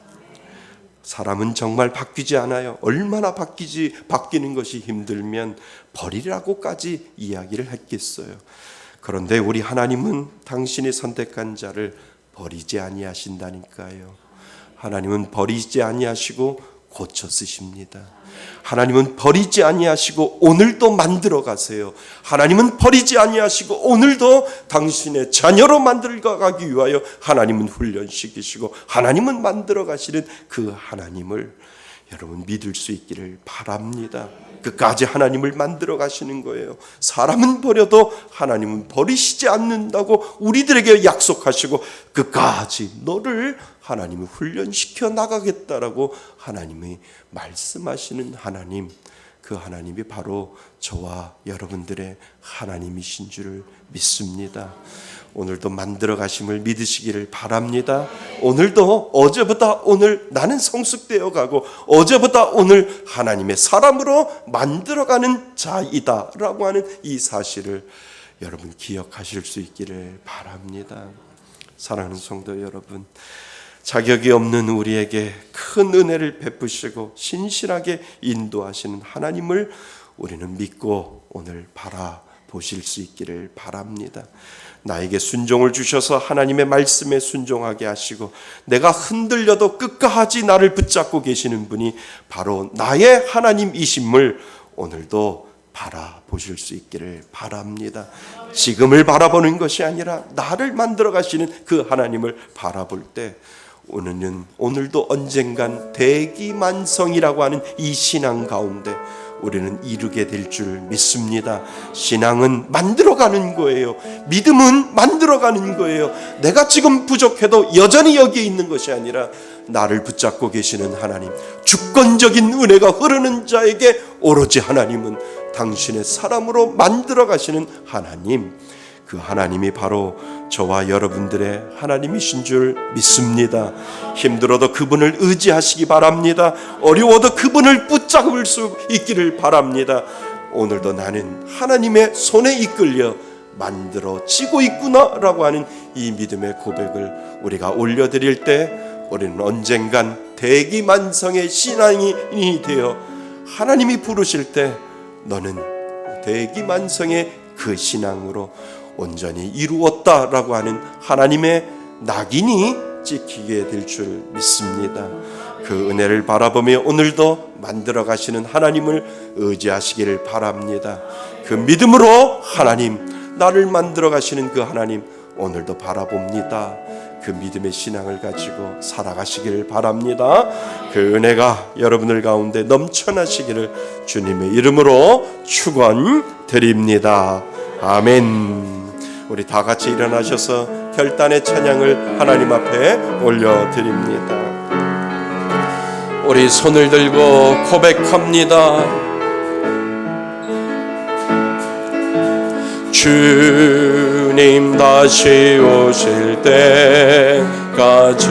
A: 사람은 정말 바뀌지 않아요. 얼마나 바뀌는 것이 힘들면 버리라고까지 이야기를 했겠어요. 그런데 우리 하나님은 당신이 선택한 자를 버리지 아니하신다니까요. 하나님은 버리지 아니하시고 고쳐 쓰십니다. 하나님은 버리지 아니하시고 오늘도 만들어 가세요. 하나님은 버리지 아니하시고 오늘도 당신의 자녀로 만들어 가기 위하여 하나님은 훈련시키시고 하나님은 만들어 가시는 그 하나님을 여러분 믿을 수 있기를 바랍니다. 끝까지 하나님을 만들어 가시는 거예요. 사람은 버려도 하나님은 버리시지 않는다고 우리들에게 약속하시고 끝까지 너를 하나님이 훈련시켜 나가겠다라고 하나님이 말씀하시는 하나님, 그 하나님이 바로 저와 여러분들의 하나님이신 줄을 믿습니다. 오늘도 만들어 가심을 믿으시기를 바랍니다. 오늘도 어제보다 오늘 나는 성숙되어 가고 어제보다 오늘 하나님의 사람으로 만들어가는 자이다라고 하는 이 사실을 여러분 기억하실 수 있기를 바랍니다. 사랑하는 성도 여러분, 자격이 없는 우리에게 큰 은혜를 베푸시고 신실하게 인도하시는 하나님을 우리는 믿고 오늘 바라보실 수 있기를 바랍니다. 나에게 순종을 주셔서 하나님의 말씀에 순종하게 하시고 내가 흔들려도 끝까지 나를 붙잡고 계시는 분이 바로 나의 하나님이심을 오늘도 바라보실 수 있기를 바랍니다. 지금을 바라보는 것이 아니라 나를 만들어 가시는 그 하나님을 바라볼 때 오늘도 언젠간 대기만성이라고 하는 이 신앙 가운데 우리는 이루게 될 줄 믿습니다. 신앙은 만들어가는 거예요. 믿음은 만들어가는 거예요. 내가 지금 부족해도 여전히 여기에 있는 것이 아니라 나를 붙잡고 계시는 하나님, 주권적인 은혜가 흐르는 자에게 오로지 하나님은 당신의 사람으로 만들어 가시는 하나님, 그 하나님이 바로 저와 여러분들의 하나님이신 줄 믿습니다. 힘들어도 그분을 의지하시기 바랍니다. 어려워도 그분을 붙잡을 수 있기를 바랍니다. 오늘도 나는 하나님의 손에 이끌려 만들어지고 있구나라고 하는 이 믿음의 고백을 우리가 올려드릴 때 우리는 언젠간 대기만성의 신앙인이 되어 하나님이 부르실 때 너는 대기만성의 그 신앙으로 온전히 이루었다라고 하는 하나님의 낙인이 찍히게 될 줄 믿습니다. 그 은혜를 바라보며 오늘도 만들어 가시는 하나님을 의지하시기를 바랍니다. 그 믿음으로 하나님, 나를 만들어 가시는 그 하나님 오늘도 바라봅니다. 그 믿음의 신앙을 가지고 살아가시기를 바랍니다. 그 은혜가 여러분들 가운데 넘쳐나시기를 주님의 이름으로 축원드립니다. 아멘. 우리 다 같이 일어나셔서 결단의 찬양을 하나님 앞에 올려드립니다. 우리 손을 들고 고백합니다. 주님 다시 오실 때까지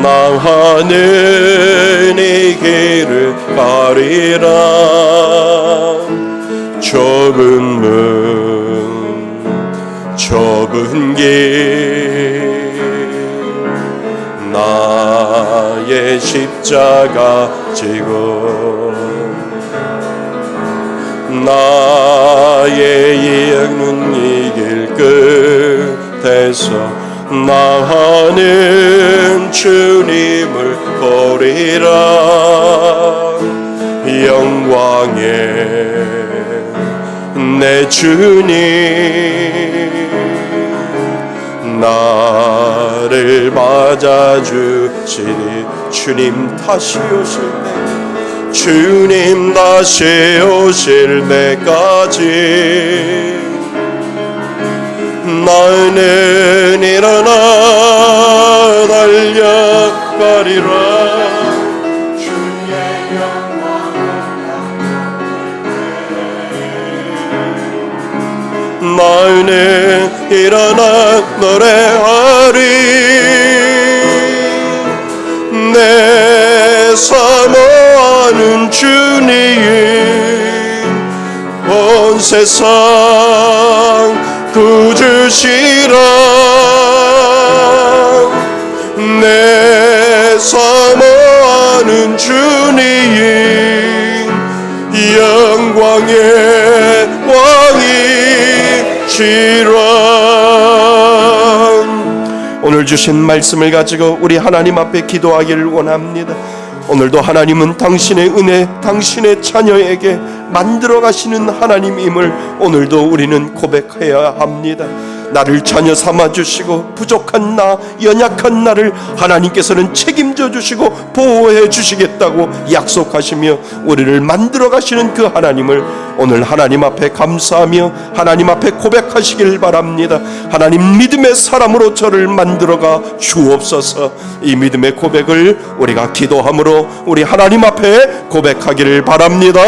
A: 나는 이 길을 가리라. 좁은 문 좁은 길 나의 십자가 지고 나의 영은 이 길 끝에서 나는 주님을 보리라. 영광의 내 주님 나를 맞아주시니 주님 다시 오실 때 주님 다시 오실 때까지 나는 일어나 달려가리라. 주의 영광을 나는 일어나 노래하리. 내 사모하는 주님 온 세상 구주시라. 내 사모하는 주님 영광의 왕이시라. 오늘 주신 말씀을 가지고 우리 하나님 앞에 기도하기를 원합니다. 오늘도 하나님은 당신의 은혜, 당신의 자녀에게 만들어 가시는 하나님임을 오늘도 우리는 고백해야 합니다. 나를 자녀 삼아 주시고 부족한 나, 연약한 나를 하나님께서는 책임져 주시고 보호해 주시겠다고 약속하시며 우리를 만들어 가시는 그 하나님을 오늘 하나님 앞에 감사하며 하나님 앞에 고백하시길 바랍니다. 하나님, 믿음의 사람으로 저를 만들어가 주옵소서. 이 믿음의 고백을 우리가 기도함으로 우리 하나님 앞에 고백하기를 바랍니다.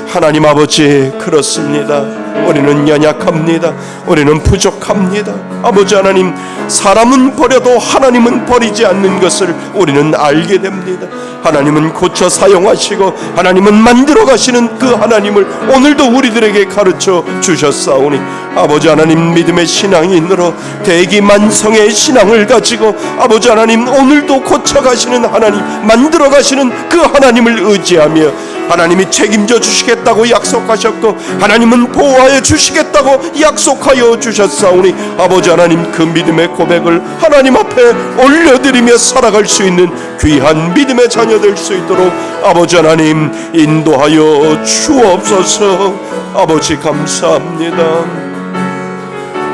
A: 하나님 아버지, 그렇습니다. 우리는 연약합니다. 우리는 부족합니다. 아버지 하나님, 사람은 버려도 하나님은 버리지 않는 것을 우리는 알게 됩니다. 하나님은 고쳐 사용하시고 하나님은 만들어 가시는 그 하나님을 오늘도 우리들에게 가르쳐 주셨사오니 아버지 하나님, 믿음의 신앙인으로 대기만성의 신앙을 가지고 아버지 하나님, 오늘도 고쳐 가시는 하나님, 만들어 가시는 그 하나님을 의지하며 하나님이 책임져 주시겠다고 약속하셨고 하나님은 보호하여 주시겠다고 약속하여 주셨사오니 아버지 하나님, 그 믿음의 고백을 하나님 앞에 올려드리며 살아갈 수 있는 귀한 믿음의 자녀 될 수 있도록 아버지 하나님 인도하여 주옵소서. 아버지 감사합니다.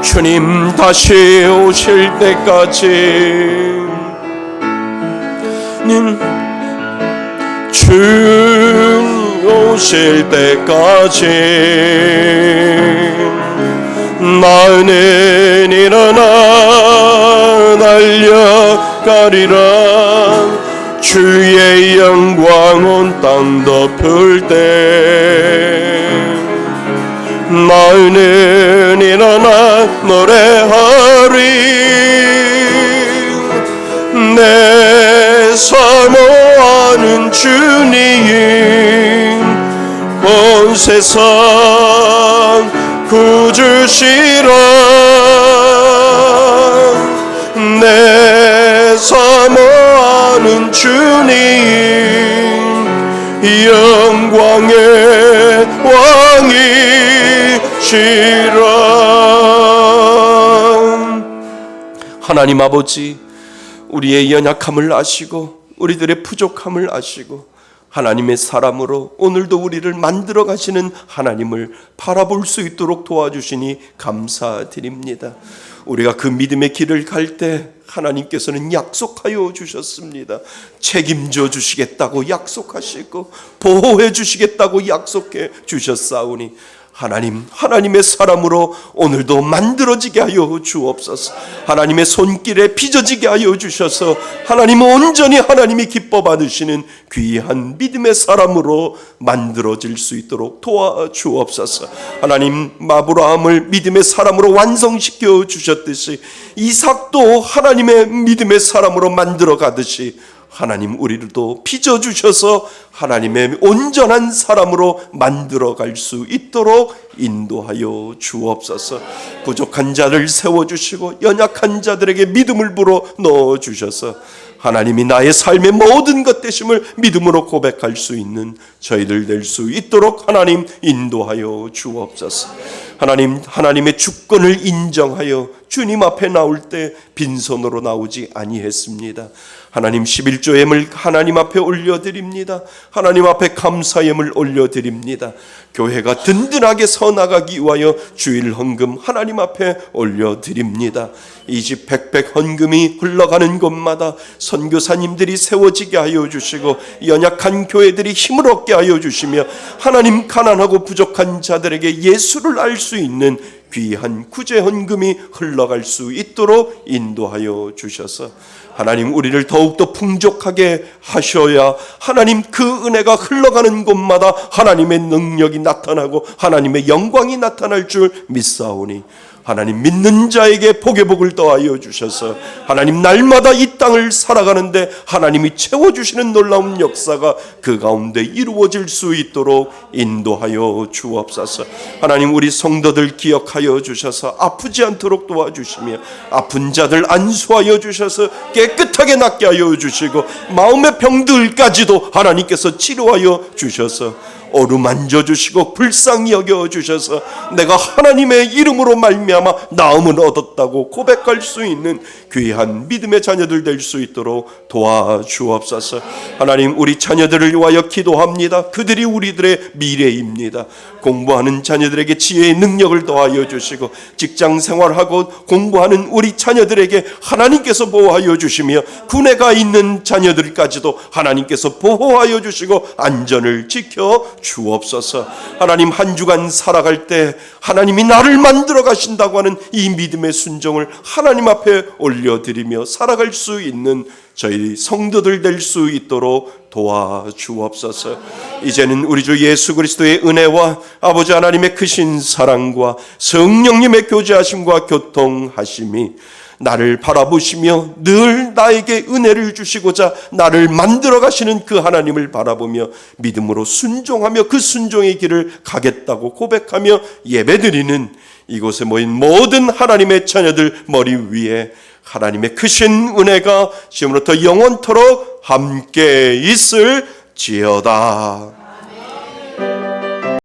A: 주님 다시 오실 때까지 주님 오실 때까지 나는 일어나 달려가리라. 주의 영광 온 땅 덮을 때 나는 일어나 노래하리. 내 사모하는 주님 온 세상 구주시라. 내 사모하는 주님 영광의 왕이시라. 하나님 아버지, 우리의 연약함을 아시고 우리들의 부족함을 아시고 하나님의 사람으로 오늘도 우리를 만들어 가시는 하나님을 바라볼 수 있도록 도와주시니 감사드립니다. 우리가 그 믿음의 길을 갈 때 하나님께서는 약속하여 주셨습니다. 책임져 주시겠다고 약속하시고 보호해 주시겠다고 약속해 주셨사오니 하나님, 하나님의 사람으로 오늘도 만들어지게 하여 주옵소서. 하나님의 손길에 빚어지게 하여 주셔서 하나님은 온전히 하나님이 기뻐 받으시는 귀한 믿음의 사람으로 만들어질 수 있도록 도와주옵소서. 하나님, 아브라함을 믿음의 사람으로 완성시켜 주셨듯이 이삭도 하나님의 믿음의 사람으로 만들어 가듯이 하나님, 우리도 빚어주셔서 하나님의 온전한 사람으로 만들어갈 수 있도록 인도하여 주옵소서. 부족한 자를 세워주시고 연약한 자들에게 믿음을 불어 넣어주셔서 하나님이 나의 삶의 모든 것 되심을 믿음으로 고백할 수 있는 저희들 될 수 있도록 하나님 인도하여 주옵소서. 하나님, 하나님의 주권을 인정하여 주님 앞에 나올 때 빈손으로 나오지 아니했습니다. 하나님 11조 예물 하나님 앞에 올려드립니다. 하나님 앞에 감사 예물 올려드립니다. 교회가 든든하게 서나가기 위하여 주일 헌금 하나님 앞에 올려드립니다. 이 집 백백 헌금이 흘러가는 곳마다 선교사님들이 세워지게 하여 주시고 연약한 교회들이 힘을 얻게 하여 주시며 하나님 가난하고 부족한 자들에게 예수를 알 수 있는 귀한 구제 헌금이 흘러갈 수 있도록 인도하여 주셔서 하나님 우리를 더욱더 풍족하게 하셔야 하나님 그 은혜가 흘러가는 곳마다 하나님의 능력이 나타나고 하나님의 영광이 나타날 줄 믿사오니 하나님 믿는 자에게 복의 복을 더하여 주셔서 하나님 날마다 이 땅을 살아가는데 하나님이 채워주시는 놀라운 역사가 그 가운데 이루어질 수 있도록 인도하여 주옵소서. 하나님 우리 성도들 기억하여 주셔서 아프지 않도록 도와주시며 아픈 자들 안수하여 주셔서 깨끗하게 낫게 하여 주시고 마음의 병들까지도 하나님께서 치료하여 주셔서 어루만져 주시고 불쌍히 여겨 주셔서 내가 하나님의 이름으로 말미암아 나음을 얻었다고 고백할 수 있는 귀한 믿음의 자녀들 될 수 있도록 도와주옵소서. 하나님 우리 자녀들을 위하여 기도합니다. 그들이 우리들의 미래입니다. 공부하는 자녀들에게 지혜의 능력을 더하여 주시고 직장 생활하고 공부하는 우리 자녀들에게 하나님께서 보호하여 주시며 군에 가 있는 자녀들까지도 하나님께서 보호하여 주시고 안전을 지켜 주옵소서. 하나님 한 주간 살아갈 때 하나님이 나를 만들어 가신다고 하는 이 믿음의 순종을 하나님 앞에 올려드리며 살아갈 수 있는 저희 성도들 될 수 있도록 도와주옵소서. 이제는 우리 주 예수 그리스도의 은혜와 아버지 하나님의 크신 사랑과 성령님의 교제하심과 교통하심이 나를 바라보시며 늘 나에게 은혜를 주시고자 나를 만들어 가시는 그 하나님을 바라보며 믿음으로 순종하며 그 순종의 길을 가겠다고 고백하며 예배드리는 이곳에 모인 모든 하나님의 자녀들 머리 위에 하나님의 크신 은혜가 지금부터 영원토록 함께 있을지어다.